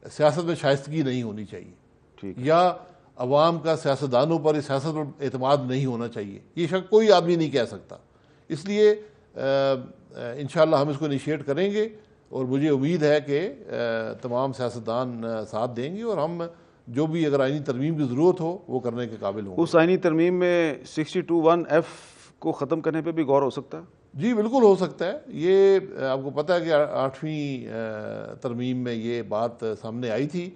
Speaker 2: سیاست میں شائستگی نہیں ہونی چاہیے، یا عوام کا سیاستدانوں پر سیاست پر اعتماد نہیں ہونا چاہیے، یہ شخص کوئی آدمی نہیں کہہ سکتا۔ اس لیے انشاءاللہ ہم اس کو انیشیٹ کریں گے، اور مجھے امید ہے کہ تمام سیاستدان ساتھ دیں گے، اور ہم جو بھی اگر آئینی ترمیم کی ضرورت ہو وہ کرنے کے قابل ہوں۔
Speaker 1: اس آئینی ترمیم میں 62(1)(f) کو ختم کرنے پہ بھی غور ہو سکتا ہے؟
Speaker 2: جی بالکل ہو سکتا ہے۔ یہ آپ کو پتہ ہے کہ 8ویں ترمیم میں یہ بات سامنے آئی تھی،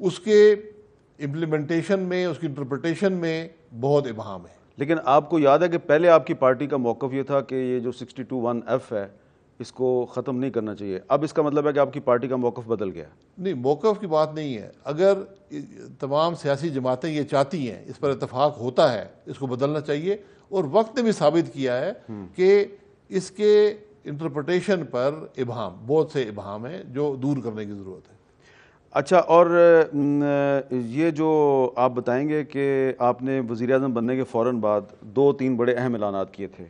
Speaker 2: اس کے امپلیمنٹیشن میں، اس کی انٹرپریٹیشن میں بہت ابہام ہے۔
Speaker 1: لیکن آپ کو یاد ہے کہ پہلے آپ کی پارٹی کا موقف یہ تھا کہ یہ جو 62(1)(f) ہے اس کو ختم نہیں کرنا چاہیے، اب اس کا مطلب ہے کہ آپ کی پارٹی کا موقف بدل گیا؟
Speaker 2: نہیں، موقف کی بات نہیں ہے، اگر تمام سیاسی جماعتیں یہ چاہتی ہیں، اس پر اتفاق ہوتا ہے، اس کو بدلنا چاہیے، اور وقت نے بھی ثابت کیا ہے کہ اس کے انٹرپریٹیشن پر ابہام، بہت سے ابہام ہیں جو دور کرنے کی ضرورت ہے۔
Speaker 1: اچھا، اور یہ جو آپ بتائیں گے کہ آپ نے وزیر اعظم بننے کے فوراً بعد 2-3 بڑے اہم اعلانات کیے تھے۔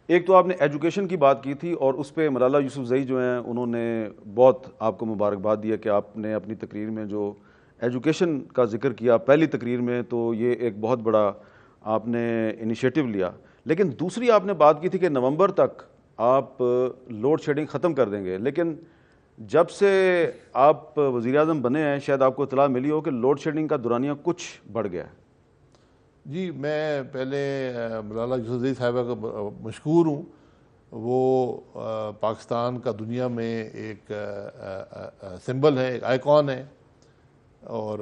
Speaker 1: ایک تو آپ نے ایجوکیشن کی بات کی تھی، اور اس پہ ملالہ یوسفزئی جو ہیں انہوں نے بہت آپ کو مبارکباد دیا کہ آپ نے اپنی تقریر میں جو ایجوکیشن کا ذکر کیا پہلی تقریر میں، تو یہ ایک بہت بڑا آپ نے انیشیٹو لیا۔ لیکن دوسری آپ نے بات کی تھی کہ نومبر تک آپ لوڈ شیڈنگ ختم کر دیں گے، لیکن جب سے آپ وزیر اعظم بنے ہیں شاید آپ کو اطلاع ملی ہو کہ لوڈ شیڈنگ کا دورانیہ کچھ بڑھ گیا ہے۔
Speaker 2: جی میں پہلے ملالہ یوسفزئی صاحبہ کا مشکور ہوں، وہ پاکستان کا دنیا میں ایک سمبل ہے، ایک آئیکن ہے، اور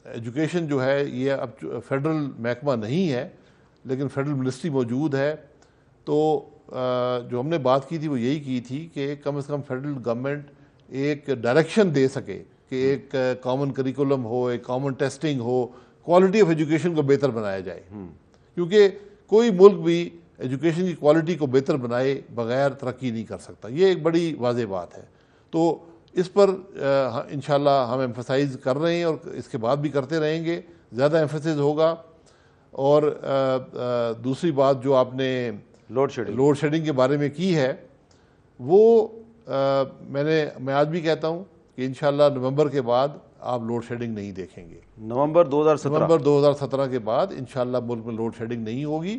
Speaker 2: ایجوکیشن جو ہے یہ اب فیڈرل محکمہ نہیں ہے لیکن فیڈرل منسٹری موجود ہے، تو جو ہم نے بات کی تھی وہ یہی کی تھی کہ کم از کم فیڈرل گورنمنٹ ایک ڈائریکشن دے سکے کہ ایک کامن کریکولم ہو، ایک common testing who, quality of education کو بہتر بنایا جائے، کیونکہ کوئی ملک بھی ایجوکیشن کی کوالٹی کو بہتر بنائے بغیر ترقی نہیں کر سکتا. یہ ایک بڑی واضح بات ہے. تو اس پر انشاءاللہ ہم ایمفسائز کر رہے ہیں اور اس کے بعد بھی کرتے رہیں گے, زیادہ ایمفسائز ہوگا. اور دوسری بات جو آپ نے لوڈ شیڈنگ کے بارے میں کی ہے, وہ میں آج بھی کہتا ہوں کہ انشاءاللہ نومبر کے بعد آپ لوڈ شیڈنگ نہیں دیکھیں گے.
Speaker 1: نومبر
Speaker 2: 2017 کے بعد انشاءاللہ ملک میں لوڈ شیڈنگ نہیں ہوگی.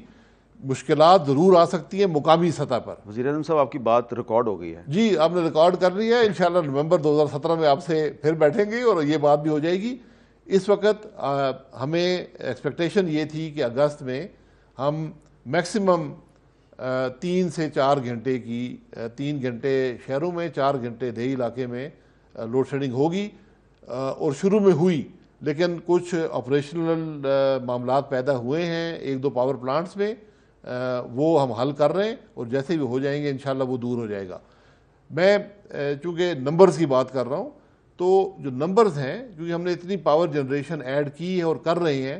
Speaker 2: مشکلات ضرور آ سکتی ہیں مقامی سطح پر.
Speaker 1: وزیر اعظم صاحب آپ کی بات ریکارڈ ہو گئی ہے.
Speaker 2: جی آپ نے ریکارڈ کر لی ہے. انشاءاللہ نومبر 2017 میں آپ سے پھر بیٹھیں گے اور یہ بات بھی ہو جائے گی. اس وقت ہمیں ایکسپیکٹیشن یہ تھی کہ اگست میں ہم میکسیمم 3 سے 4 گھنٹے کی 3 گھنٹے شہروں میں 4 گھنٹے دیہی علاقے میں لوڈ شیڈنگ ہوگی, اور شروع میں ہوئی, لیکن کچھ آپریشنل معاملات پیدا ہوئے ہیں 1-2 پاور پلانٹس میں, وہ ہم حل کر رہے ہیں اور جیسے بھی ہو جائیں گے انشاءاللہ وہ دور ہو جائے گا. میں چونکہ نمبرز کی بات کر رہا ہوں, تو جو نمبرز ہیں کیونکہ ہم نے اتنی پاور جنریشن ایڈ کی ہے اور کر رہے ہیں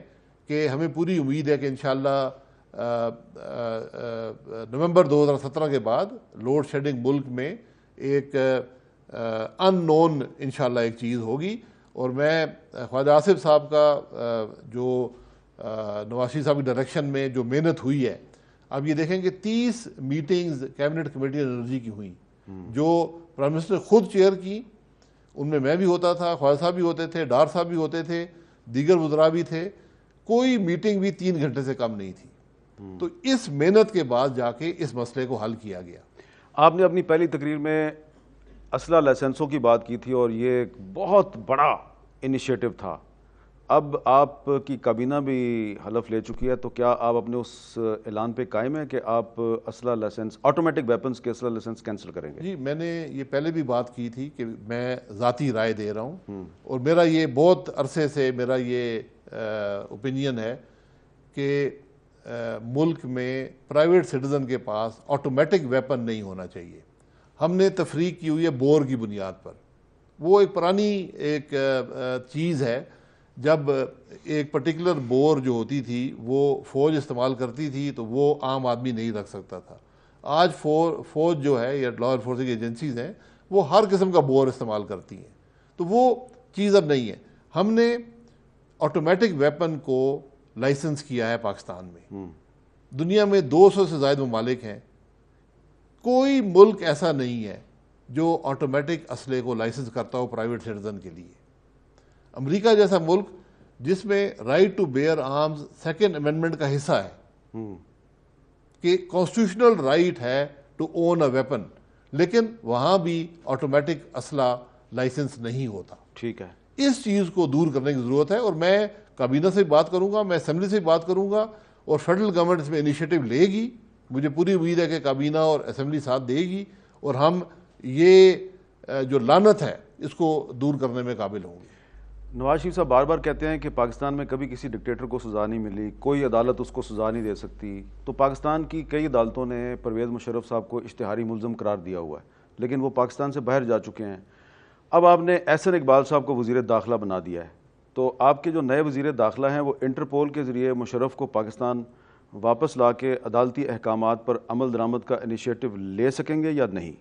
Speaker 2: کہ ہمیں پوری امید ہے کہ انشاءاللہ نومبر 2017 کے بعد لوڈ شیڈنگ ملک میں ایک ان نون انشاءاللہ ایک چیز ہوگی. اور میں خواجہ آصف صاحب کا جو نواز شریف صاحب کی ڈائریکشن میں جو محنت ہوئی ہے, اب یہ دیکھیں کہ 30 میٹنگز کیبنٹ کمیٹی انرجی کی ہوئی, جو پرائم منسٹر نے خود چیئر کی. ان میں بھی ہوتا تھا, خواجہ صاحب بھی ہوتے تھے, ڈار صاحب بھی ہوتے تھے, دیگر وزراء بھی تھے. کوئی میٹنگ بھی 3 گھنٹے سے کم نہیں تھی. تو اس محنت کے بعد جا کے اس مسئلے کو حل کیا گیا.
Speaker 1: آپ نے اپنی پہلی تقریر میں اسلحہ لائسنسوں کی بات کی تھی اور یہ ایک بہت بڑا انیشیٹو تھا. اب آپ کی کابینہ بھی حلف لے چکی ہے, تو کیا آپ اپنے اس اعلان پہ قائم ہیں کہ آپ اسلحہ لائسنس آٹومیٹک ویپنز کے اسلحہ لائسنس کینسل کریں گے؟
Speaker 2: جی میں نے یہ پہلے بھی بات کی تھی کہ میں ذاتی رائے دے رہا ہوں, اور میرا یہ بہت عرصے سے میرا یہ اوپینین ہے کہ ملک میں پرائیویٹ سٹیزن کے پاس آٹومیٹک ویپن نہیں ہونا چاہیے. ہم نے تفریق کی ہوئی ہے بور کی بنیاد پر. وہ ایک پرانی ایک چیز ہے, جب ایک پرٹیکولر بور جو ہوتی تھی وہ فوج استعمال کرتی تھی تو وہ عام آدمی نہیں رکھ سکتا تھا. آج فوج جو ہے یا لا انفورسنگ ایجنسیز ہیں وہ ہر قسم کا بور استعمال کرتی ہیں, تو وہ چیز اب نہیں ہے. ہم نے آٹومیٹک ویپن کو لائسنس کیا ہے پاکستان میں. دنیا میں 200 سے زائد ممالک ہیں, کوئی ملک ایسا نہیں ہے جو آٹومیٹک اسلحے کو لائسنس کرتا ہو پرائیویٹ سٹیزن کے لیے. امریکہ جیسا ملک جس میں right to bear arms 2nd amendment کا حصہ ہے کہ کانسٹیٹیوشنل رائٹ ہے ٹو اون اے ویپن, لیکن وہاں بھی آٹومیٹک اسلحہ لائسنس نہیں ہوتا.
Speaker 1: ٹھیک ہے,
Speaker 2: اس چیز کو دور کرنے کی ضرورت ہے, اور میں کابینہ سے بات کروں گا, میں اسمبلی سے بات کروں گا, اور فیڈرل گورنمنٹ اس میں انیشیٹو لے گی. مجھے پوری امید ہے کہ کابینہ اور اسمبلی ساتھ دے گی, اور ہم یہ جو لعنت ہے اس کو دور کرنے میں قابل ہوں گے.
Speaker 1: نواز شریف صاحب بار بار کہتے ہیں کہ پاکستان میں کبھی کسی ڈکٹیٹر کو سزا نہیں ملی, کوئی عدالت اس کو سزا نہیں دے سکتی. تو پاکستان کی کئی عدالتوں نے پرویز مشرف صاحب کو اشتہاری ملزم قرار دیا ہوا ہے, لیکن وہ پاکستان سے باہر جا چکے ہیں. اب آپ نے احسن اقبال صاحب کو وزیر داخلہ بنا دیا ہے, تو آپ کے جو نئے وزیر داخلہ ہیں وہ انٹرپول کے ذریعے مشرف کو پاکستان واپس لا کے عدالتی احکامات پر عمل درآمد کا انیشیٹو لے سکیں گے یا نہیں؟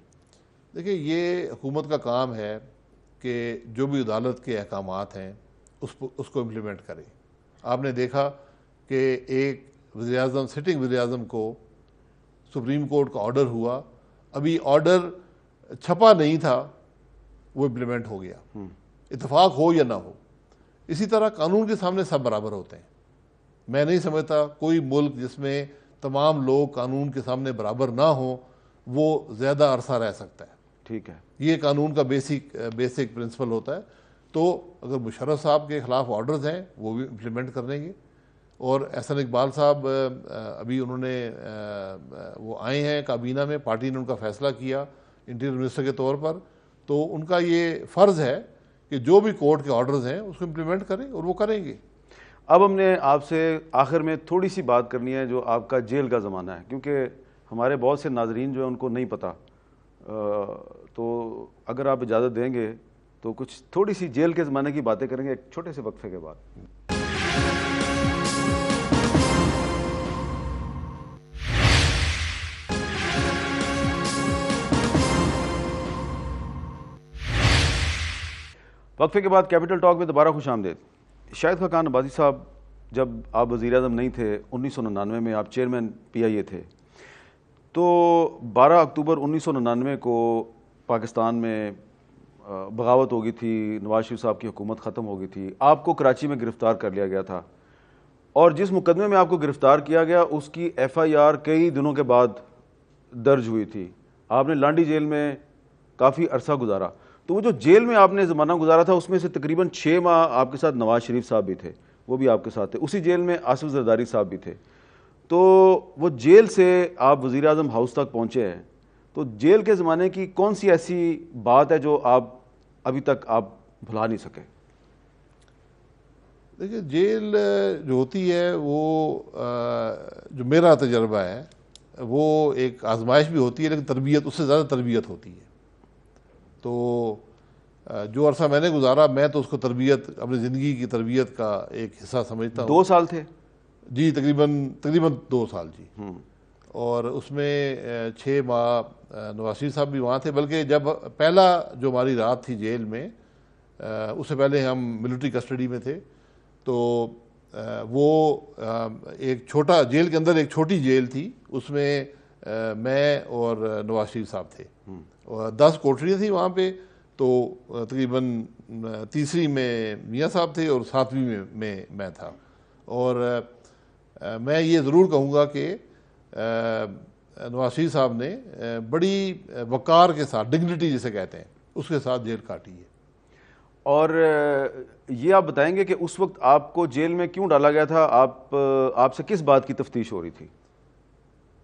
Speaker 2: دیکھیں, یہ حکومت کا کام ہے کہ جو بھی عدالت کے احکامات ہیں اس کو امپلیمنٹ کرے. آپ نے دیکھا کہ ایک وزیر اعظم, سٹنگ وزیر اعظم کو سپریم کورٹ کا آرڈر ہوا, ابھی آرڈر چھپا نہیں تھا, وہ امپلیمنٹ ہو گیا, اتفاق ہو یا نہ ہو. اسی طرح قانون کے سامنے سب برابر ہوتے ہیں. میں نہیں سمجھتا کوئی ملک جس میں تمام لوگ قانون کے سامنے برابر نہ ہوں وہ زیادہ عرصہ رہ سکتا ہے.
Speaker 1: ٹھیک ہے, یہ
Speaker 2: قانون کا بیسک پرنسپل ہوتا ہے. تو اگر مشرف صاحب کے خلاف آرڈرز ہیں وہ بھی امپلیمنٹ کر دیں گے. اور احسن اقبال صاحب ابھی انہوں نے وہ آئے ہیں کابینہ میں, پارٹی نے ان کا فیصلہ کیا انٹیریئر منسٹر کے طور پر, تو ان کا یہ فرض ہے کہ جو بھی کورٹ کے آرڈرز ہیں اس کو امپلیمنٹ کریں, اور وہ کریں گے.
Speaker 1: اب ہم نے آپ سے آخر میں تھوڑی سی بات کرنی ہے جو آپ کا جیل کا زمانہ ہے, کیونکہ ہمارے بہت سے ناظرین جو ہیں ان کو نہیں پتہ, تو اگر آپ اجازت دیں گے تو کچھ تھوڑی سی جیل کے زمانے کی باتیں کریں گے ایک چھوٹے سے وقفے کے بعد. وقفے کے بعد کیپٹل ٹاک میں دوبارہ خوش آمدید. شاہد خاقان عباسی صاحب, جب آپ وزیر اعظم نہیں تھے 1999 میں, آپ چیئرمین PIA تھے, تو 12 اکتوبر 1999 کو پاکستان میں بغاوت ہو گئی تھی, نواز شریف صاحب کی حکومت ختم ہو گئی تھی. آپ کو کراچی میں گرفتار کر لیا گیا تھا, اور جس مقدمے میں آپ کو گرفتار کیا گیا اس کی FIR کئی دنوں کے بعد درج ہوئی تھی. آپ نے لانڈی جیل میں کافی عرصہ گزارا. تو وہ جو جیل میں آپ نے زمانہ گزارا تھا اس میں سے تقریباً 6 ماہ آپ کے ساتھ نواز شریف صاحب بھی تھے, وہ بھی آپ کے ساتھ تھے. اسی جیل میں آصف زرداری صاحب بھی تھے. تو وہ جیل سے آپ وزیر اعظم ہاؤس تک پہنچے ہیں, تو جیل کے زمانے کی کون سی ایسی بات ہے جو آپ ابھی تک آپ بھلا نہیں سکے؟
Speaker 2: دیکھیے, جیل جو ہوتی ہے وہ جو میرا تجربہ ہے وہ ایک آزمائش بھی ہوتی ہے, لیکن تربیت, اس سے زیادہ تربیت ہوتی ہے. تو جو عرصہ میں نے گزارا, میں تو اس کو تربیت, اپنی زندگی کی تربیت کا ایک حصہ سمجھتا ہوں.
Speaker 1: 2 سال تھے
Speaker 2: جی, تقریباً 2 سال جی. اور اس میں 6 ماہ نواز شریف صاحب بھی وہاں تھے. بلکہ جب پہلا جو ہماری رات تھی جیل میں, اس سے پہلے ہم ملٹری کسٹڈی میں تھے, تو وہ ایک چھوٹا جیل کے اندر ایک چھوٹی جیل تھی, اس میں میں اور نواز شریف صاحب تھے, اور 10 کوٹریاں تھیں وہاں پہ. تو تقریباً تیسری میں میاں صاحب تھے اور 7ویں میں میں تھا. اور میں یہ ضرور کہوں گا کہ نواز شریف صاحب نے بڑی وقار کے ساتھ, ڈگنیٹی جسے کہتے ہیں, اس کے ساتھ جیل کاٹی ہے. اور
Speaker 1: یہ آپ بتائیں گے کہ اس وقت آپ کو جیل میں کیوں ڈالا گیا تھا؟ آپ سے کس بات کی تفتیش ہو رہی تھی؟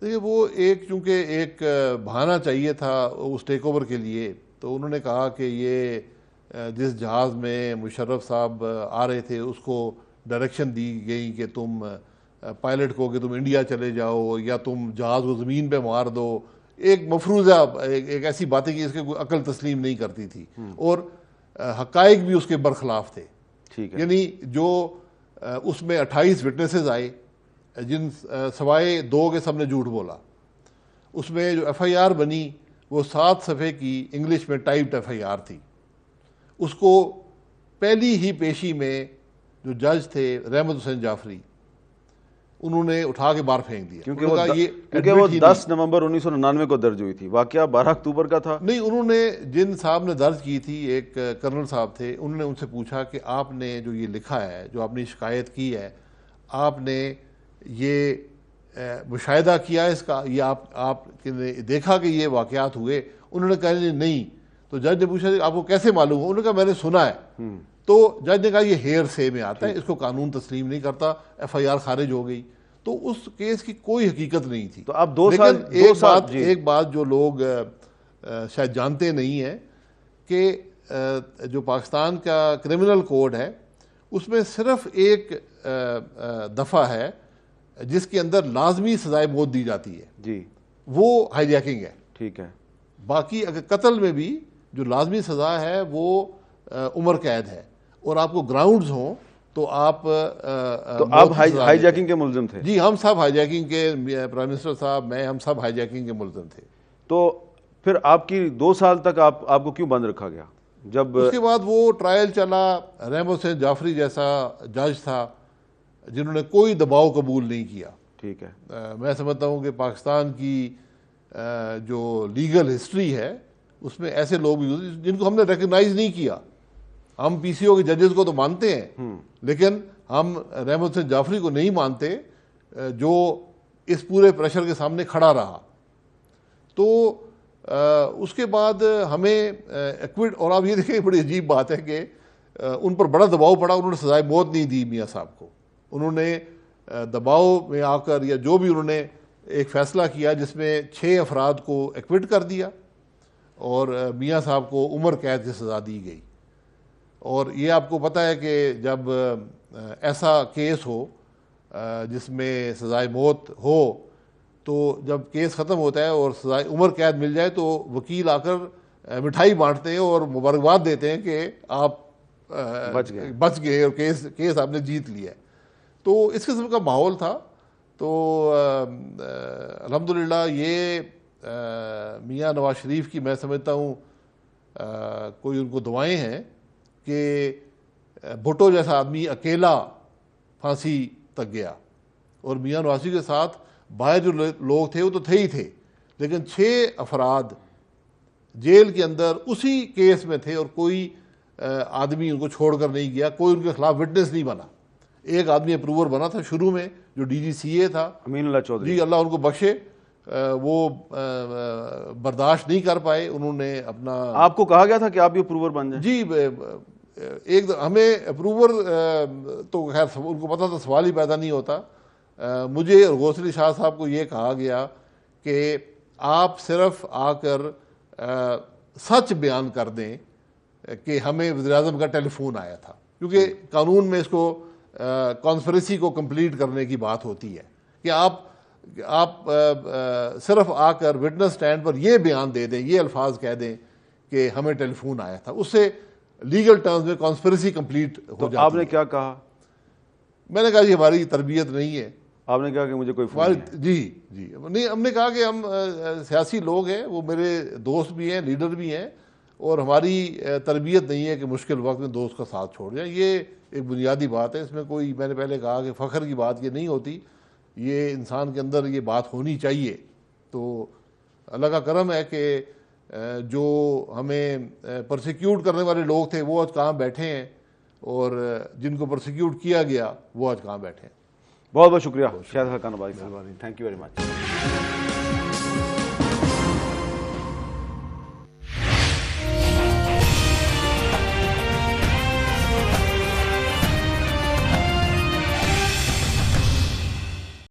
Speaker 2: دیکھیے, وہ چونکہ ایک بہانہ چاہیے تھا اس ٹیک اوور کے لیے. تو انہوں نے کہا کہ یہ جس جہاز میں مشرف صاحب آ رہے تھے اس کو ڈائریکشن دی گئی کہ تم پائلٹ کو کہ تم انڈیا چلے جاؤ یا تم جہاز کو زمین پہ مار دو. ایک مفروضہ, ایک ایسی باتیں کہ اس کے کوئی عقل تسلیم نہیں کرتی تھی, اور حقائق بھی اس کے برخلاف تھے. یعنی جو اس میں 28 وٹنسز آئے جن سوائے 2 کے سب نے جھوٹ بولا. اس میں جو FIR بنی وہ 7 صفحے کی انگلش میں ٹائپڈ FIR تھی. اس کو پہلی ہی پیشی میں جو جج تھے رحمت حسین جعفری, انہوں نے اٹھا کے باہر پھینک دیا,
Speaker 1: کیونکہ وہ 10 نومبر 1999 کو درج ہوئی تھی. واقعہ 12 اکتوبر کا تھا.
Speaker 2: نہیں, انہوں نے, جن صاحب نے درج کی تھی, ایک کرنل صاحب تھے, انہوں نے ان سے پوچھا کہ آپ نے جو یہ لکھا ہے, جو آپ نے شکایت کی ہے, آپ نے یہ مشاہدہ کیا اس کا, یہ آپ نے دیکھا کہ یہ واقعات ہوئے؟ انہوں نے کہا نہیں. تو جج نے پوچھا آپ کو کیسے معلوم ہو؟ انہوں نے کہا میں نے سنا ہے. تو جج نے کہا یہ ہیئر سے میں آتا ہے, اس کو قانون تسلیم نہیں کرتا. FIR خارج ہو گئی. تو اس کیس کی کوئی حقیقت نہیں تھی.
Speaker 1: تو اب 2 سال
Speaker 2: ایک بات جو لوگ شاید جانتے نہیں ہیں کہ جو پاکستان کا کرمنل کوڈ ہے اس میں صرف ایک دفعہ ہے جس کے اندر لازمی سزائے موت دی جاتی ہے.
Speaker 1: جی,
Speaker 2: وہ ہائی جیکنگ ہے.
Speaker 1: ٹھیک ہے.
Speaker 2: باقی اگر قتل میں بھی جو لازمی سزا ہے وہ عمر قید ہے, اور آپ کو گراؤنڈز ہوں تو آپ
Speaker 1: ہائی جیکنگ کے ملزم تھے.
Speaker 2: جی, ہم سب ہائی جیکنگ کے, پرائم منسٹر صاحب, میں, ہم سب ہائی جیکنگ کے ملزم تھے.
Speaker 1: تو پھر آپ کی 2 سال تک آپ کو کیوں بند رکھا گیا؟ جب
Speaker 2: اس کے بعد وہ ٹرائل چلا, رحمت حسین جعفری جیسا جج تھا جنہوں نے کوئی دباؤ قبول نہیں کیا.
Speaker 1: ٹھیک ہے.
Speaker 2: میں سمجھتا ہوں کہ پاکستان کی جو لیگل ہسٹری ہے اس میں ایسے لوگ بھی جن کو ہم نے ریکگنائز نہیں کیا. ہم PCO کے ججز کو تو مانتے ہیں, لیکن ہم رحمت حسین جعفری کو نہیں مانتے جو اس پورے پریشر کے سامنے کھڑا رہا. تو اس کے بعد ہمیں ایکوٹ, اور آپ یہ دیکھیں بڑی عجیب بات ہے کہ ان پر بڑا دباؤ پڑا, انہوں نے سزائے موت نہیں دی میاں صاحب کو. انہوں نے دباؤ میں آ کر یا جو بھی انہوں نے ایک فیصلہ کیا جس میں 6 افراد کو ایکوٹ کر دیا اور میاں صاحب کو عمر قید کی سزا دی گئی. اور یہ آپ کو پتہ ہے کہ جب ایسا کیس ہو جس میں سزائے موت ہو, تو جب کیس ختم ہوتا ہے اور سزائے عمر قید مل جائے تو وکیل آ کر مٹھائی بانٹتے ہیں اور مبارکباد دیتے ہیں کہ آپ بچ گئے اور کیس آپ نے جیت لیا. تو اس قسم کا ماحول تھا. تو الحمدللہ یہ میاں نواز شریف کی میں سمجھتا ہوں کوئی ان کو دعائیں ہیں کہ بھٹو جیسا آدمی اکیلا پھانسی تک گیا، اور میاں نواسی کے ساتھ باہر جو لوگ تھے وہ تو تھے ہی تھے، لیکن 6 افراد جیل کے اندر اسی کیس میں تھے اور کوئی آدمی ان کو چھوڑ کر نہیں گیا، کوئی ان کے خلاف وٹنس نہیں بنا۔ ایک آدمی اپروور بنا تھا شروع میں جو ڈی جی سی اے تھا،
Speaker 1: امین اللہ چودھری،
Speaker 2: جی اللہ ان کو بخشے، وہ برداشت نہیں کر پائے، انہوں نے اپنا،
Speaker 1: آپ کو کہا گیا تھا کہ آپ بھی اپروور بن جائیں؟
Speaker 2: جی ایک ہمیں اپروور تو خیر ان کو پتہ تھا، سوال ہی پیدا نہیں ہوتا۔ مجھے اور غوث علی شاہ صاحب کو یہ کہا گیا کہ آپ صرف آ کر سچ بیان کر دیں کہ ہمیں وزیر اعظم کا ٹیلی فون آیا تھا، کیونکہ قانون میں اس کو کانسپریسی کو کمپلیٹ کرنے کی بات ہوتی ہے کہ آپ صرف آ کر وٹنس سٹینڈ پر یہ بیان دے دیں، یہ الفاظ کہہ دیں کہ ہمیں ٹیلی فون آیا تھا، اس سے لیگل ٹرمز میں کانسپریسی کمپلیٹ ہو جاتی ہے۔
Speaker 1: آپ نے کیا کہا؟
Speaker 2: میں نے کہا یہ ہماری تربیت نہیں ہے۔
Speaker 1: آپ نے کہا کہ مجھے کوئی فون نہیں؟
Speaker 2: جی نہیں، ہم نے کہا کہ ہم سیاسی لوگ ہیں، وہ میرے دوست بھی ہیں، لیڈر بھی ہیں، اور ہماری تربیت نہیں ہے کہ مشکل وقت میں دوست کا ساتھ چھوڑ جائیں۔ یہ ایک بنیادی بات ہے، اس میں کوئی، میں نے پہلے کہا کہ فخر کی بات یہ نہیں ہوتی، یہ انسان کے اندر یہ بات ہونی چاہیے۔ تو اللہ کا کرم ہے کہ جو ہمیں پرسیکیوٹ کرنے والے لوگ تھے وہ آج کہاں بیٹھے ہیں، اور جن کو پرسیکیوٹ کیا گیا وہ آج کہاں بیٹھے ہیں۔
Speaker 1: بہت بہت شکریہ شاہد خاقان آبادی صاحب، تھینک یو ویری مچ۔